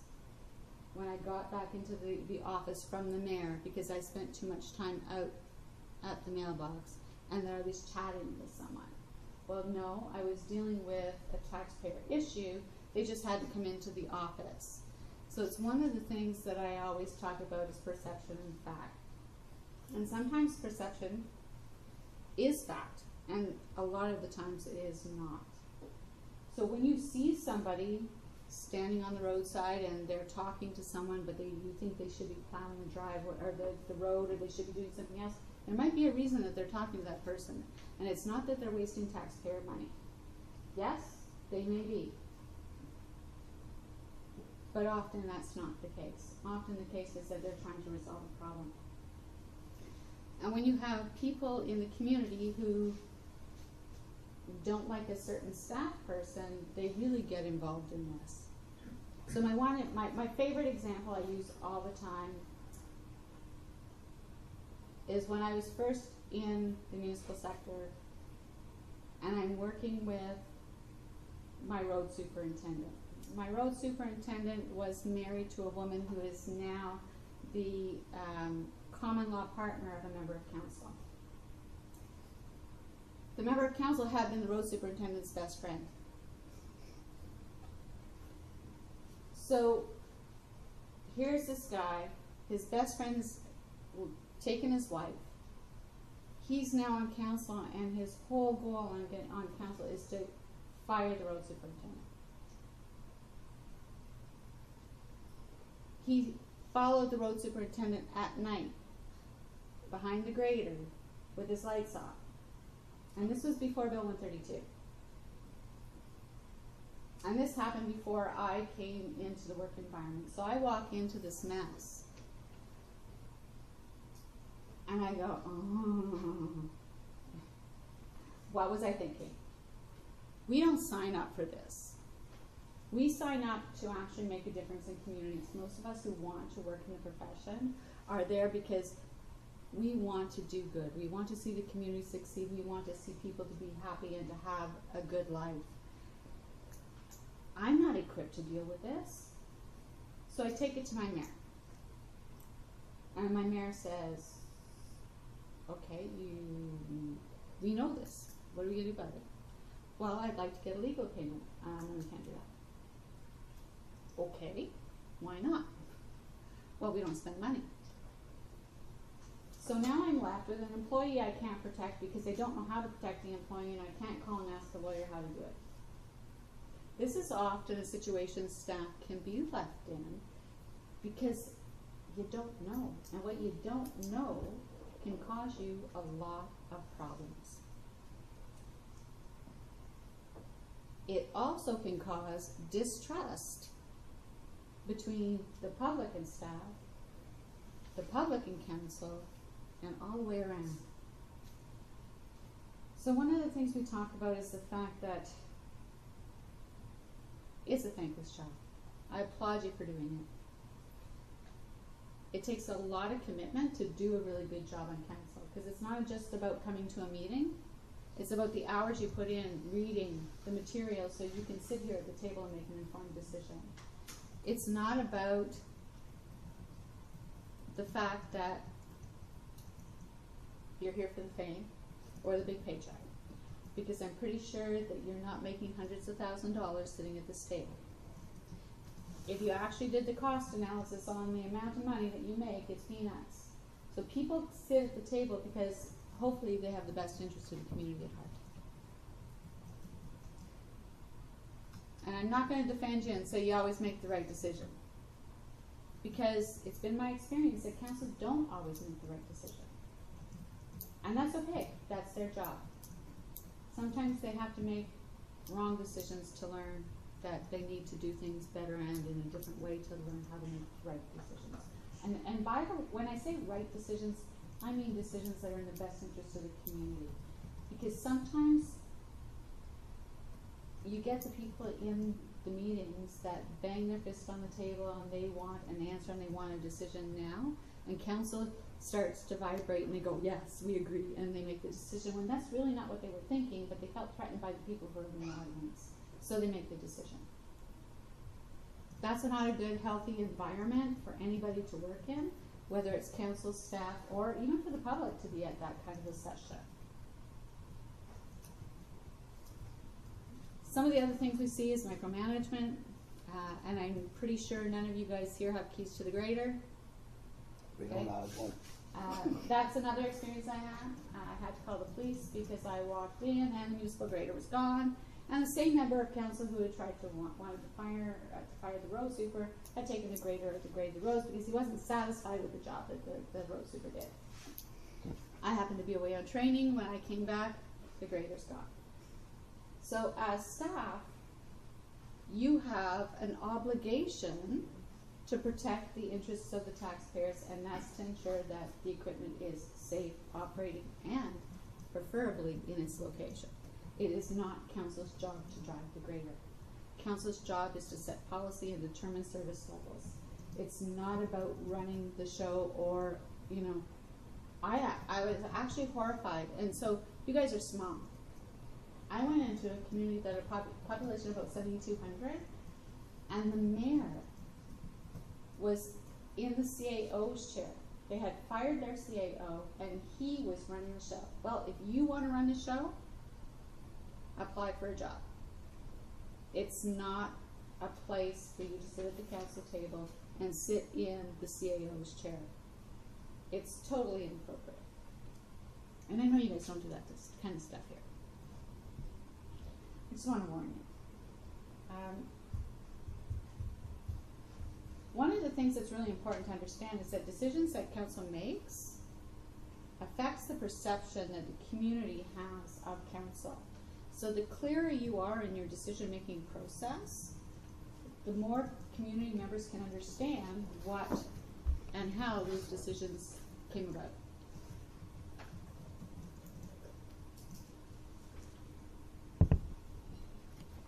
when I got back into the office from the mayor because I spent too much time out at the mailbox and that I was chatting with someone. Well, no, I was dealing with a taxpayer issue. They just hadn't come into the office. So it's one of the things that I always talk about is perception and fact. And sometimes perception is fact, and a lot of the times it is not. So when you see somebody standing on the roadside and they're talking to someone, but you think they should be plowing the driveway or the road, or they should be doing something else, there might be a reason that they're talking to that person. And it's not that they're wasting taxpayer money. Yes, they may be. But often that's not the case. Often the case is that they're trying to resolve a problem. And when you have people in the community who don't like a certain staff person, they really get involved in this. So my favorite example I use all the time is when I was first in the municipal sector and I'm working with my road superintendent. My road superintendent was married to a woman who is now the common law partner of a member of council. The member of council had been the road superintendent's best friend. So here's this guy, his best friend's taken his wife. He's now on council, and his whole goal on council is to fire the road superintendent. He followed the road superintendent at night behind the grader with his lights off. And this was before Bill 132. And this happened before I came into the work environment. So I walk into this mess. And I go, oh. What was I thinking? We don't sign up for this. We sign up to actually make a difference in communities. Most of us who want to work in the profession are there because we want to do good. We want to see the community succeed. We want to see people to be happy and to have a good life. I'm not equipped to deal with this. So I take it to my mayor. And my mayor says, okay, we know this. What are we going to do about it? Well, I'd like to get a legal opinion. We can't do that. Okay, why not? Well, we don't spend money. So now I'm left with an employee I can't protect because I don't know how to protect the employee, and I can't call and ask the lawyer how to do it. This is often a situation staff can be left in because you don't know. And what you don't know can cause you a lot of problems. It also can cause distrust between the public and staff, the public and council, and all the way around. So one of the things we talk about is the fact that it's a thankless job. I applaud you for doing it. It takes a lot of commitment to do a really good job on council, because it's not just about coming to a meeting. It's about the hours you put in reading the material so you can sit here at the table and make an informed decision. It's not about the fact that you're here for the fame or the big paycheck, because I'm pretty sure that you're not making hundreds of thousands of dollars sitting at this table. If you actually did the cost analysis on the amount of money that you make, it's peanuts. So people sit at the table because hopefully they have the best interest of the community at heart. And I'm not going to defend you and say you always make the right decision, because it's been my experience that councils don't always make the right decision. And that's okay. That's their job. Sometimes they have to make wrong decisions to learn that they need to do things better and in a different way to learn how to make right decisions. And when I say right decisions, I mean decisions that are in the best interest of the community. Because sometimes you get the people in the meetings that bang their fist on the table and they want an answer and they want a decision now, and council starts to vibrate and they go, yes, we agree, and they make the decision when that's really not what they were thinking, but they felt threatened by the people who are in the audience. So they make the decision. That's not a good, healthy environment for anybody to work in, whether it's council, staff, or even for the public to be at that kind of a session. Some of the other things we see is micromanagement, and I'm pretty sure none of you guys here have keys to the grader. We don't have one. That's another experience I had. I had to call the police because I walked in and the municipal grader was gone. And the same member of council who had tried to wanted to fire the road super had taken the grader to grade the roads because he wasn't satisfied with the job that the road super did. I happened to be away on training. When I came back, the grader's gone. So as staff, you have an obligation to protect the interests of the taxpayers, and that's to ensure that the equipment is safe, operating, and preferably in its location. It is not council's job to drive the grader. Council's job is to set policy and determine service levels. It's not about running the show or, I was actually horrified. And so you guys are small. I went into a community that had a population of about 7,200, and the mayor was in the CAO's chair. They had fired their CAO, and he was running the show. Well, if you want to run the show, apply for a job. It's not a place for you to sit at the council table and sit in the CAO's chair. It's totally inappropriate. And I know you guys don't do this kind of stuff here. I just want to warn you. One of the things that's really important to understand is that decisions that council makes affects the perception that the community has of council. So the clearer you are in your decision-making process, the more community members can understand what and how those decisions came about.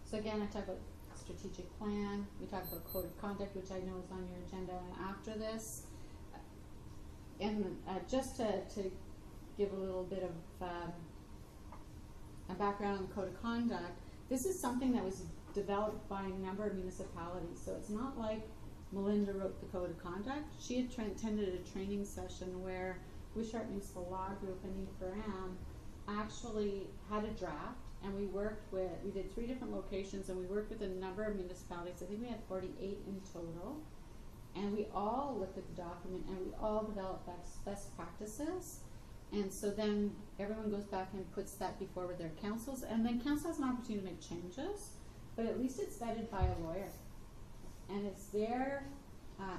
So again, I talk about strategic plan, we talk about code of conduct, which I know is on your agenda after this. And just to give a little bit of a background on the code of conduct, this is something that was developed by a number of municipalities. So it's not like Melinda wrote the code of conduct. She had attended a training session where Wishart Municipal Law Group and E4M actually had a draft, and we did 3 different locations, and we worked with a number of municipalities. I think we had 48 in total. And we all looked at the document, and we all developed best practices. And so then everyone goes back and puts that before their councils, and then council has an opportunity to make changes, but at least it's vetted by a lawyer. And it's their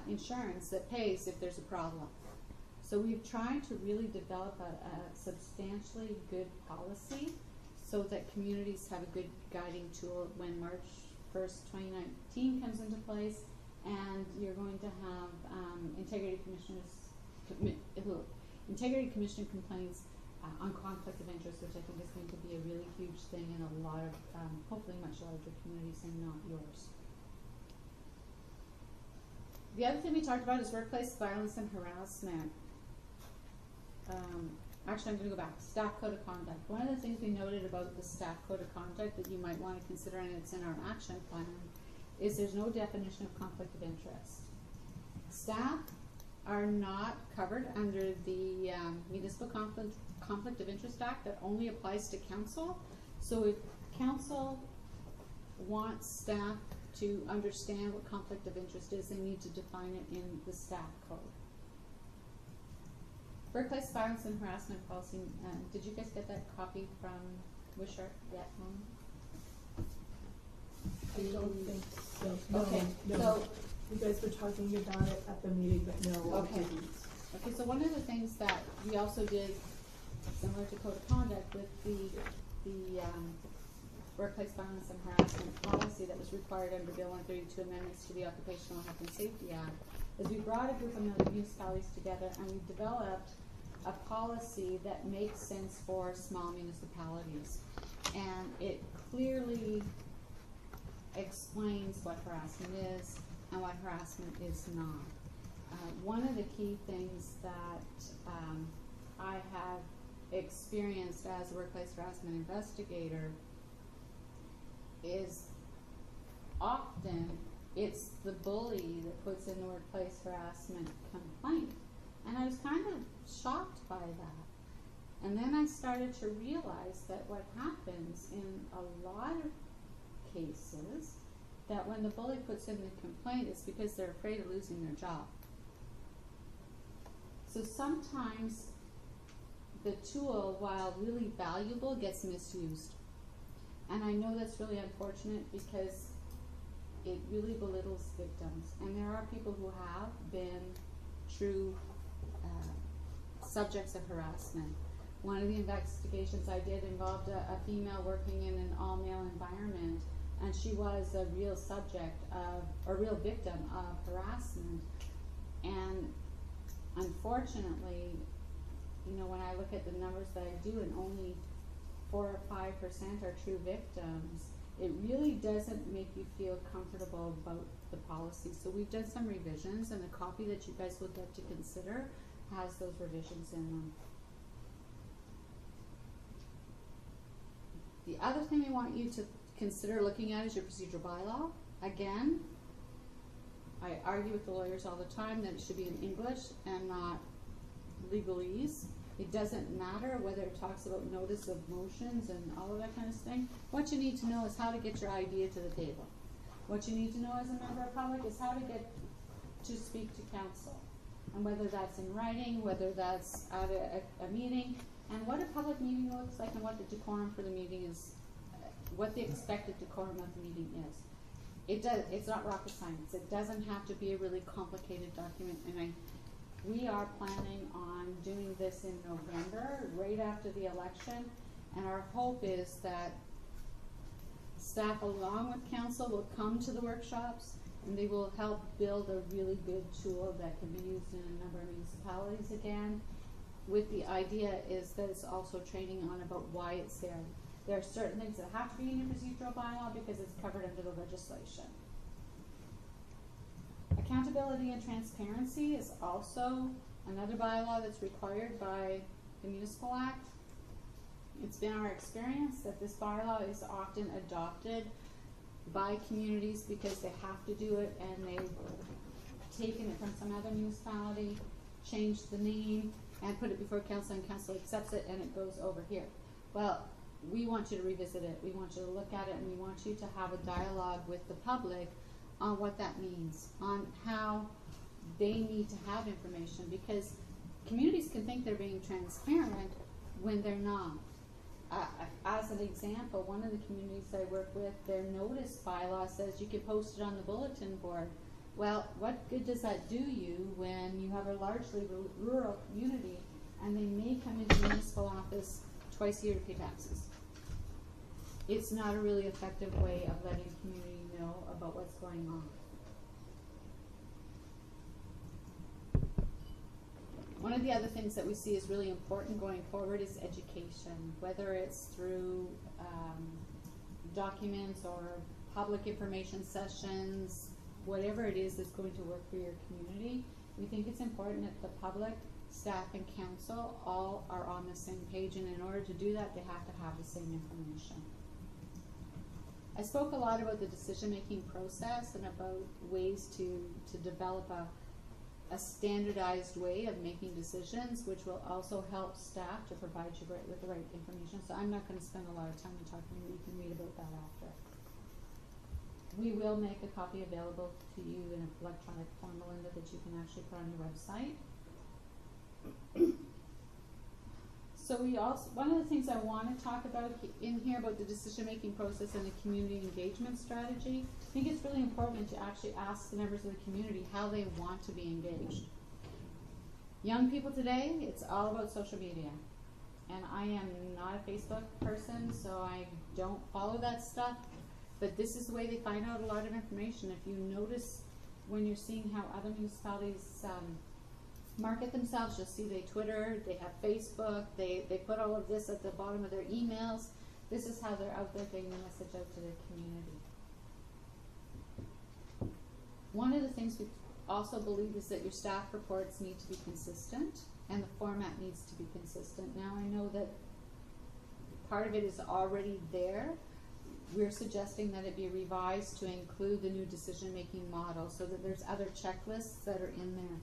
insurance that pays if there's a problem. So we've tried to really develop a substantially good policy so that communities have a good guiding tool when March 1st, 2019 comes into place, and you're going to have integrity commissioner complaints on conflict of interest, which I think is going to be a really huge thing in a lot of, hopefully much larger communities and not yours. The other thing we talked about is workplace violence and harassment. Actually, I'm going to go back. Staff code of conduct. One of the things we noted about the staff code of conduct that you might want to consider, and it's in our action plan, is there's no definition of conflict of interest. Staff are not covered under the Municipal Conflict of Interest Act that only applies to council. So if council wants staff to understand what conflict of interest is, they need to define it in the staff code. Workplace violence and harassment policy. Did you guys get that copy from Wishart yet? I don't think so. Okay, No. so You guys were talking about it at the meeting, but no. I Okay. didn't. Okay, so one of the things that we also did, similar to code of conduct, with the workplace violence and harassment policy that was required under Bill 132 amendments to the Occupational Health and Safety Act, is we brought a group of municipalities together and we developed a policy that makes sense for small municipalities. And it clearly explains what harassment is and what harassment is not. One of the key things that I have experienced as a workplace harassment investigator is often it's the bully that puts in the workplace harassment complaint. And I was kind of shocked by that. And then I started to realize that what happens in a lot of cases, that when the bully puts in the complaint, it's because they're afraid of losing their job. So sometimes the tool, while really valuable, gets misused. And I know that's really unfortunate because it really belittles victims. And there are people who have been true subjects of harassment. One of the investigations I did involved a female working in an all-male environment, and she was a real subject of, or real victim of harassment. And unfortunately, you know, when I look at the numbers that I do, and only 4 or 5% are true victims, it really doesn't make you feel comfortable about the policy. So we've done some revisions, and the copy that you guys would like to consider has those revisions in them. The other thing we want you to consider looking at is your procedural bylaw. Again, I argue with the lawyers all the time that it should be in English and not legalese. It doesn't matter whether it talks about notice of motions and all of that kind of thing. What you need to know is how to get your idea to the table. What you need to know as a member of public is how to get to speak to council. And whether that's in writing, whether that's at a meeting, and what a public meeting looks like, and what the decorum for the meeting is, what the expected decorum of the meeting is. It's not rocket science. It doesn't have to be a really complicated document. And we are planning on doing this in November, right after the election, and our hope is that staff along with council will come to the workshops, and they will help build a really good tool that can be used in a number of municipalities again, with the idea is that it's also training on about why it's there. There are certain things that have to be in your procedural bylaw because it's covered under the legislation. Accountability and transparency is also another bylaw that's required by the Municipal Act. It's been our experience that this bylaw is often adopted by communities because they have to do it, and they've taken it from some other municipality, changed the name, and put it before council, and council accepts it, and it goes over here. Well, we want you to revisit it, we want you to look at it, and we want you to have a dialogue with the public on what that means, on how they need to have information, because communities can think they're being transparent when they're not. As an example, one of the communities I work with, their notice bylaw says you can post it on the bulletin board. Well, what good does that do you when you have a largely rural community and they may come into the municipal office twice a year to pay taxes? It's not a really effective way of letting community know about what's going on. One of the other things that we see is really important going forward is education, whether it's through documents or public information sessions, whatever it is that's going to work for your community. We think it's important that the public, staff, and council all are on the same page, and in order to do that, they have to have the same information. I spoke a lot about the decision-making process and about ways to develop a standardized way of making decisions, which will also help staff to provide you with the right information. So I'm not going to spend a lot of time talking. You can read about that after. We will make a copy available to you in an electronic form, Melinda, that you can actually put on your website. So we also, one of the things I want to talk about in here about the decision-making process and the community engagement strategy, I think it's really important to actually ask the members of the community how they want to be engaged. Young people today, it's all about social media. And I am not a Facebook person, so I don't follow that stuff. But this is the way they find out a lot of information. If you notice when you're seeing how other municipalities market themselves, you'll see they Twitter, they have Facebook, they put all of this at the bottom of their emails. This is how they're out there getting the message out to their community. One of the things we also believe is that your staff reports need to be consistent and the format needs to be consistent. Now I know that part of it is already there. We're suggesting that it be revised to include the new decision-making model so that there's other checklists that are in there.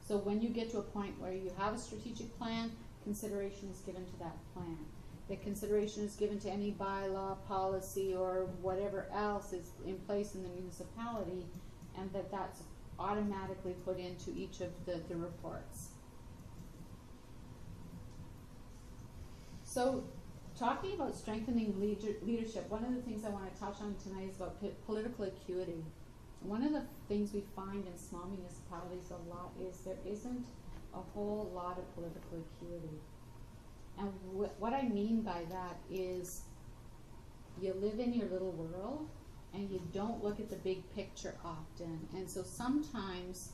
So when you get to a point where you have a strategic plan, consideration is given to that plan. That consideration is given to any bylaw, policy, or whatever else is in place in the municipality, and that's automatically put into each of the reports. So talking about strengthening leadership, one of the things I want to touch on tonight is about political acuity. One of the things we find in small municipalities a lot is there isn't a whole lot of political acuity. And what I mean by that is you live in your little world and you don't look at the big picture often. And so sometimes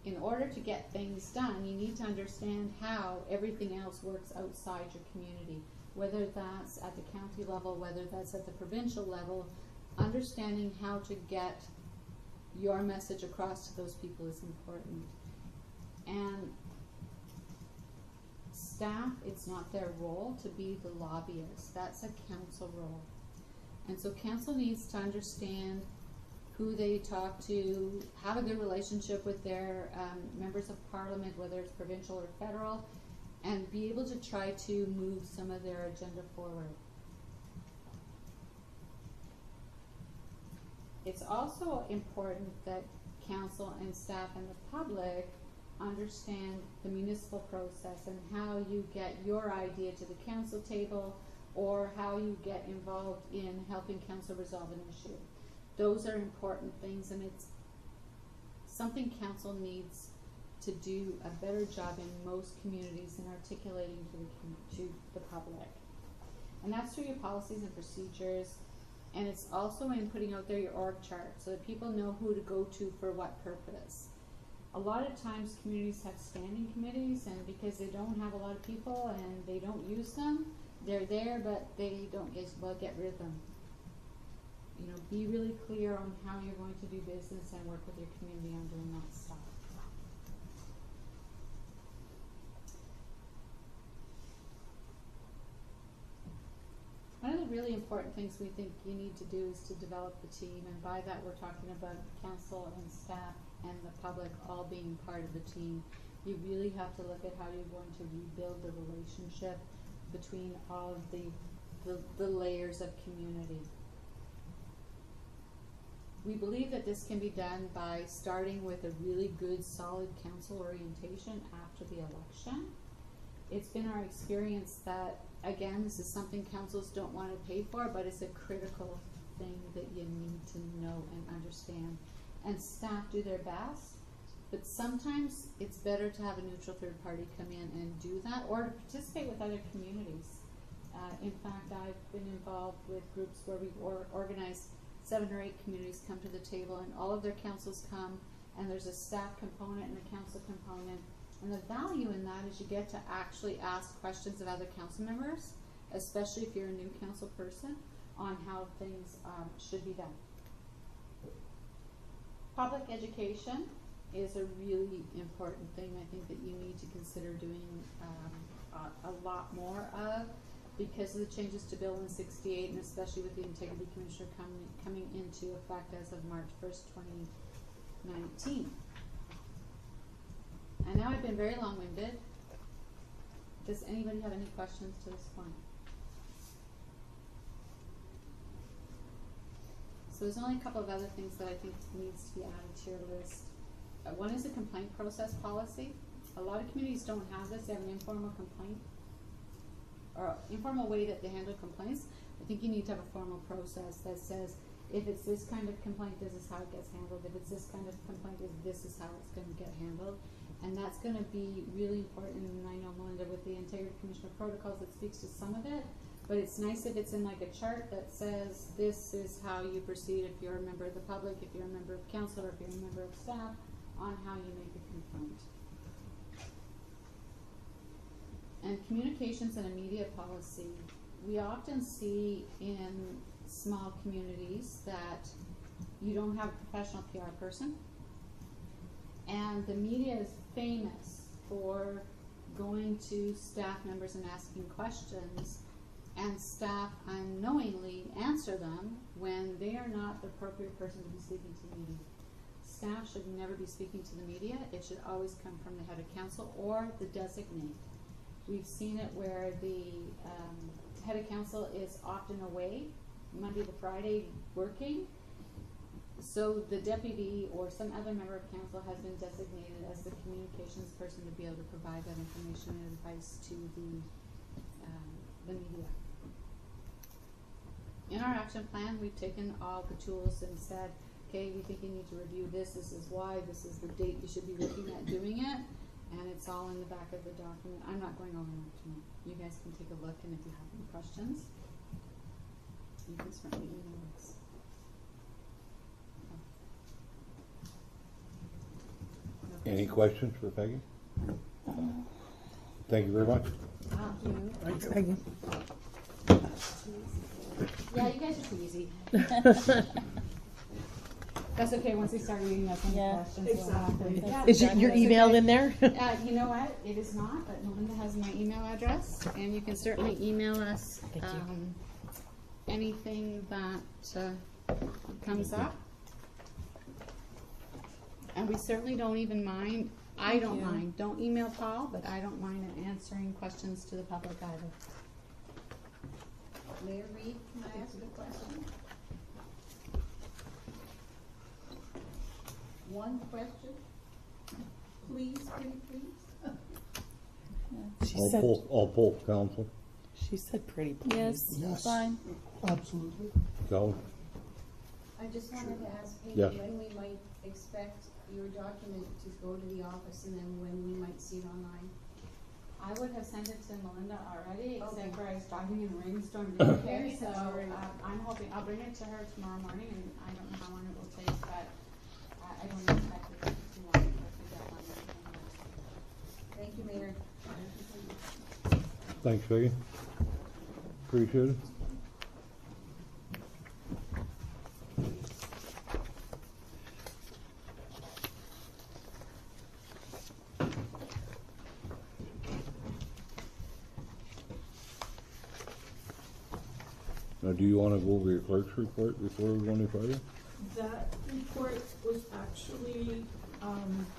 in order to get things done, you need to understand how everything else works outside your community, whether that's at the county level, whether that's at the provincial level. Understanding how to get your message across to those people is important. And staff, it's not their role to be the lobbyists. That's a council role. And so council needs to understand who they talk to, have a good relationship with their members of parliament, whether it's provincial or federal, and be able to try to move some of their agenda forward. It's also important that council and staff and the public understand the municipal process and how you get your idea to the council table or how you get involved in helping council resolve an issue. Those are important things, and it's something council needs to do a better job in most communities in articulating to the public. And that's through your policies and procedures. And it's also in putting out there your org chart so that people know who to go to for what purpose. A lot of times communities have standing committees, and because they don't have a lot of people and they don't use them, they're there, but they don't get rid of them. You know, be really clear on how you're going to do business and work with your community on doing that stuff. One of the really important things we think you need to do is to develop the team, and by that we're talking about council and staff and the public all being part of the team. You really have to look at how you're going to rebuild the relationship between all of the layers of community. We believe that this can be done by starting with a really good, solid council orientation after the election. It's been our experience that, again, this is something councils don't want to pay for, but it's a critical thing that you need to know and understand. And staff do their best, but sometimes it's better to have a neutral third party come in and do that, or to participate with other communities. In fact, I've been involved with groups where we've organized 7 or 8 communities come to the table, and all of their councils come, and there's a staff component and a council component. And the value in that is you get to actually ask questions of other council members, especially if you're a new council person, on how things should be done. Public education is a really important thing I think that you need to consider doing a lot more of, because of the changes to Bill 168, and especially with the Integrity Commissioner coming into effect as of March 1st, 2019. And now I've been very long-winded. Does anybody have any questions to this point? So there's only a couple of other things that I think needs to be added to your list. One is a complaint process policy. A lot of communities don't have this. They have an informal complaint, or informal way that they handle complaints. I think you need to have a formal process that says, if it's this kind of complaint, this is how it gets handled. If it's this kind of complaint, this is how it's going to get handled. And that's going to be really important. And I know, Melinda, with the Integrity Commissioner protocols, it speaks to some of it. But it's nice if it's in like a chart that says, this is how you proceed if you're a member of the public, if you're a member of council, or if you're a member of staff, on how you make a complaint. And communications and a media policy. We often see in small communities that you don't have a professional PR person. And the media is famous for going to staff members and asking questions, and staff unknowingly answer them when they are not the appropriate person to be speaking to the media. Staff should never be speaking to the media. It should always come from the head of council or the designate. We've seen it where the head of council is often away, Monday to Friday working. So the deputy or some other member of council has been designated as the communications person to be able to provide that information and advice to the media. In our action plan, we've taken all the tools and said, okay, we think you need to review this. This is why. This is the date you should be looking at doing it. And it's all in the back of the document. I'm not going over that tonight. You guys can take a look, and if you have any questions, you can certainly email us. Any questions for Peggy? Thank you very much. Thank you. Yeah, you guys are too easy. That's okay, once we start reading up on the questions. Exactly. Yeah, Is your email in there? you know what? It is not, but Melinda has my email address, and you can certainly email us anything that comes up. And we certainly don't even mind. I don't mind. Don't email Paul, but I don't mind answering questions to the public either. Mayor Reed, can I ask a question? One question? Please, pretty please? She said, I'll pull council. she said pretty please. Yes, Yes. fine. Absolutely. Go. I just wanted to ask Peggy Yes. when we might expect your document to go to the office, and then when we might see it online. I would have sent it to Melinda already, except Okay. for I was driving in a rainstorm today, Okay, so that's all right. I'm hoping, I'll bring it to her tomorrow morning, and I don't know how long it will take, but I don't expect it to take too long for the deadline. Thank you, Mayor. Thanks, Peggy. appreciated. Now, do you want to go over your clerk's report before we go any further? That report was actually,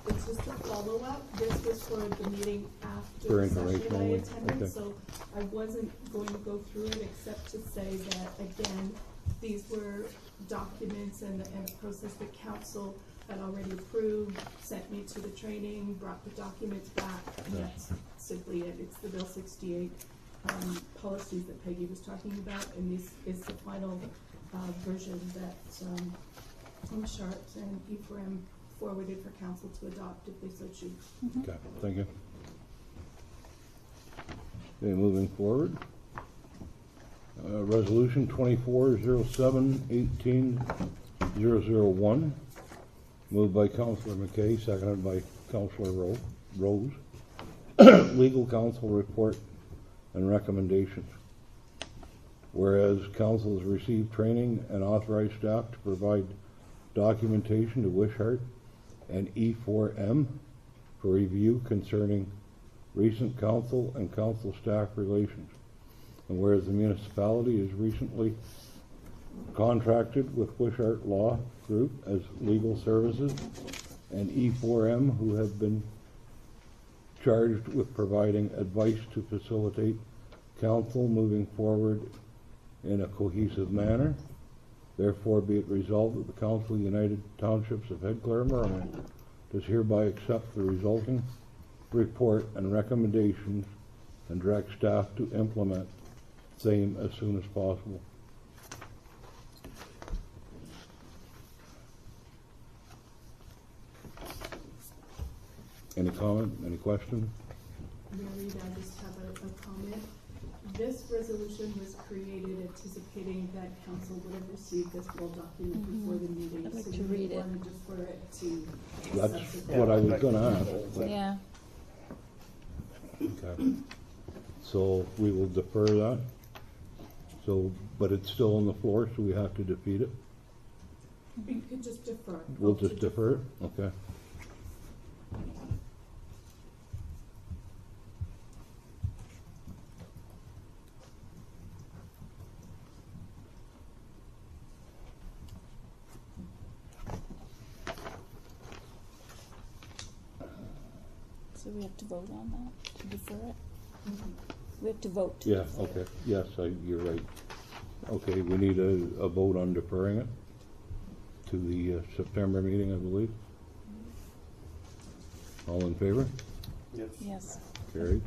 it's just a follow-up. This was for the meeting after For the session information I only? attended, Okay. so I wasn't going to go through it except to say that, again, these were documents and a process that council had already approved, sent me to the training, brought the documents back, and Yeah. that's simply it. It's the Bill 68 policies that Peggy was talking about, and this is the final version that Sharps and Ephraim forwarded for council to adopt if they so choose. Okay, thank you. Okay, moving forward. Resolution 2407-18-001, moved by Councillor McKay, seconded by Councillor Rose. Legal counsel report and recommendations. Whereas council has received training and authorized staff to provide documentation to Wishart and E4M for review concerning recent council and council staff relations. And whereas the municipality has recently contracted with Wishart Law Group as legal services and E4M, who have been charged with providing advice to facilitate council moving forward in a cohesive manner. Therefore be it resolved that the Council of United Townships of Head, Clara Maria does hereby accept the resulting report and recommendations and direct staff to implement same as soon as possible. Any comment, any question? Mary, I just have a comment. This resolution was created anticipating that council would have received this full document before the meeting. I'd like so to we read it. wanted just for it to. That's subsequent. what I was gonna ask. Yeah. Okay. So we will defer that. So, but it's still on the floor, so we have to defeat it. You could just defer. We'll Vote to just defer it, okay. So we have to vote on that, to defer it? Mhm. We have to vote. to Yeah, defer it. okay, yes, you're right. Okay, we need a vote on deferring it to the September meeting, I believe. All in favor? Yes. Yes. Carried.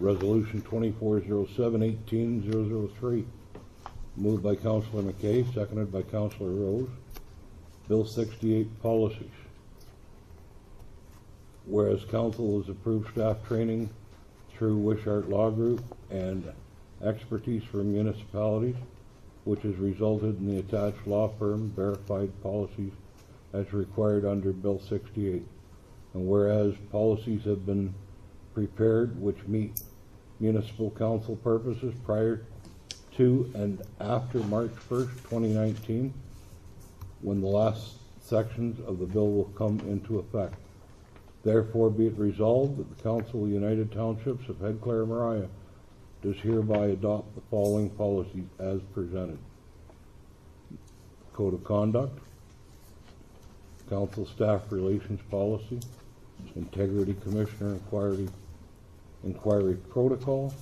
Resolution 2407-18-003, moved by Councillor McKay, seconded by Councillor Rose. Bill 68 policies. Whereas council has approved staff training through Wishart Law Group and expertise from municipalities, which has resulted in the attached law firm verified policies as required under Bill 68. And whereas policies have been prepared which meet municipal council purposes prior to and after March 1st, 2019, when the last sections of the bill will come into effect. Therefore be it resolved that the Council of United Townships of Head, Clara Maria does hereby adopt the following policies as presented. Code of Conduct, Council Staff Relations Policy, Integrity Commissioner Inquiry Protocol,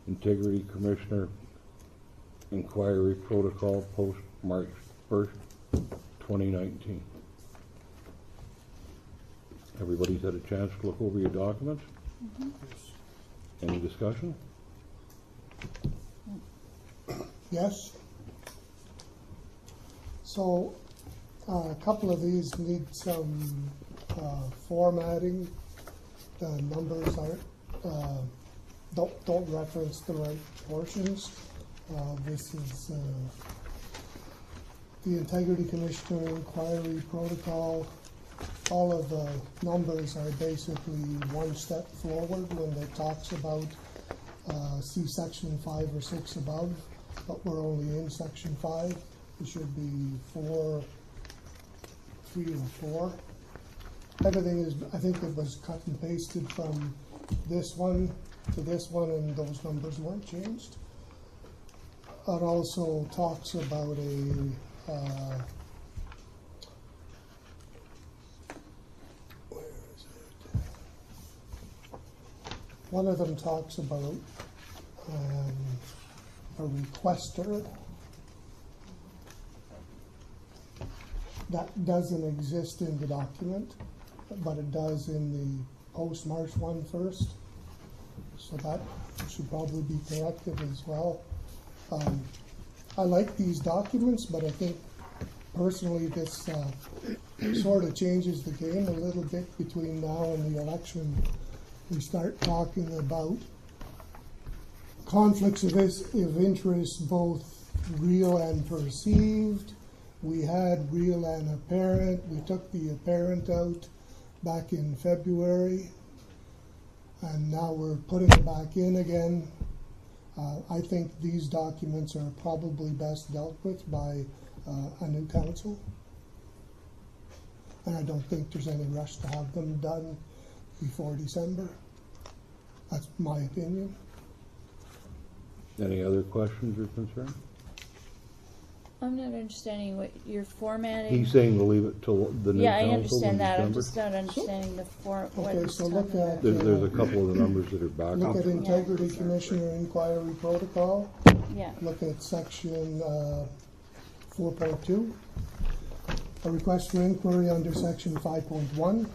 Integrity Commissioner Inquiry Protocol post March 1st, 2019. Everybody's had a chance to look over your documents? Any discussion? Yes? So, a couple of these need some formatting. The numbers aren't, don't reference the right portions. This is the Integrity Commissioner Inquiry Protocol. All of the numbers are basically one step forward when it talks about see section 5 or 6 above, but we're only in section 5. It should be 4, 3, or 4. Everything is, I think it was cut and pasted from this one to this one, and those numbers weren't changed. It also talks about a where is it? One of them talks about a requester. That doesn't exist in the document, but it does in the post March 1 first. So that should probably be corrected as well. I like these documents, but I think personally this sort of changes the game a little bit between now and the election. We start talking about conflicts of interest, both real and perceived. We had real and apparent. We took the apparent out back in February, and now we're putting it back in again. I think these documents are probably best dealt with by a new council. And I don't think there's any rush to have them done before December. That's my opinion. Any other questions or concerns? I'm not understanding what you're formatting. He's saying we'll leave it till the new Yeah, I council in understand that. I'm December. just not understanding the form. what Okay, he's so look talking at about. There's a couple of the numbers that are back Look up. at Integrity Commissioner Inquiry Protocol. Yeah. Look at section 4.2. A request for inquiry under section 5.1,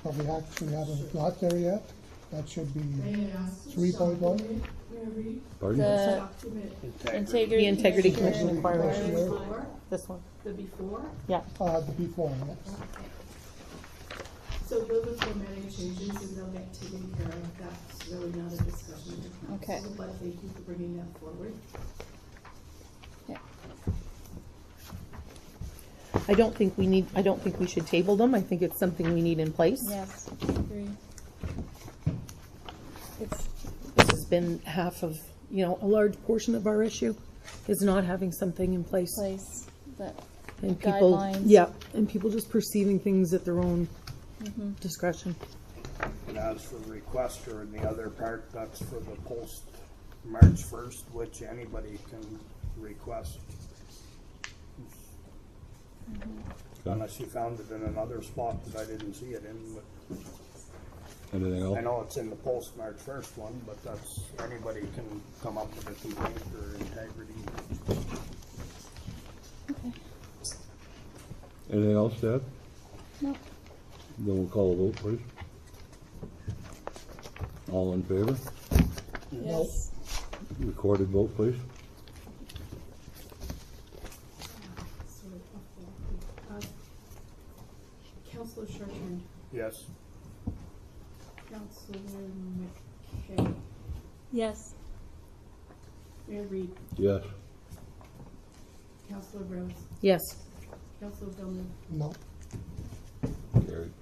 but we actually haven't got there yet. That should be 3.1. Pardon? The The Integrity Commission Inquiry. inquiry. This one. The before? Yeah. The before, yes. So those are formatting changes and they'll get taken care of. That's really not a discussion with council. Okay. But thank you for bringing that forward. Yeah. I don't think we should table them. I think it's something we need in place. Yes, agree. This has been half of, a large portion of our issue is not having something in place. That And people, guidelines. yeah, and people just perceiving things at their own discretion. And as for the requester and the other part, that's for the post March 1st, which anybody can request. Unless you found it in another spot that I didn't see it in, but Anything else? I know it's in the post March 1st one, but that's, anybody can come up with a complaint or integrity. Anything else, Dad? No. Then we'll call a vote, please. All in favor? Yes. Recorded vote, please. Councilor Chartrand, Yes. Councilor McKay, Yes. Mayor Reed, Yes. Councilor Rose, Yes. Councilor Billman, No. Carried.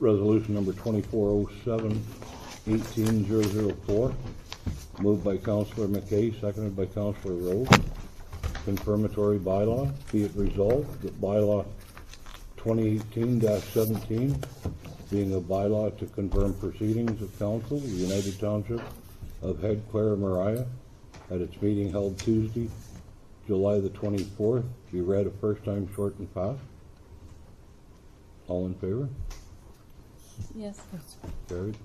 Resolution number 2407-18-004, moved by Councillor McKay, seconded by Councillor Rose. Confirmatory bylaw, be it resolved that bylaw 2018-17, being a bylaw to confirm proceedings of council, the United Townships of Head, Clara Maria, at its meeting held Tuesday, July the 24th, be read a first time, short and fast. All in favor? Yes. Carried.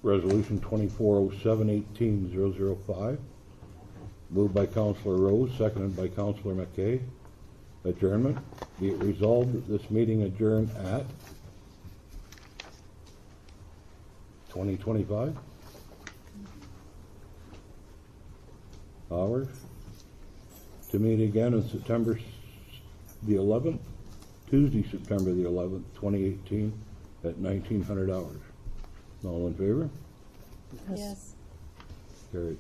Resolution 2407-18-005, moved by Councillor Rose, seconded by Councillor McKay. Adjournment. Be it resolved that this meeting adjourn at 2025 hours, to meet again on September the 11th, Tuesday, September the 11th, 2018, at 1900 hours. All in favor? Yes. Carried.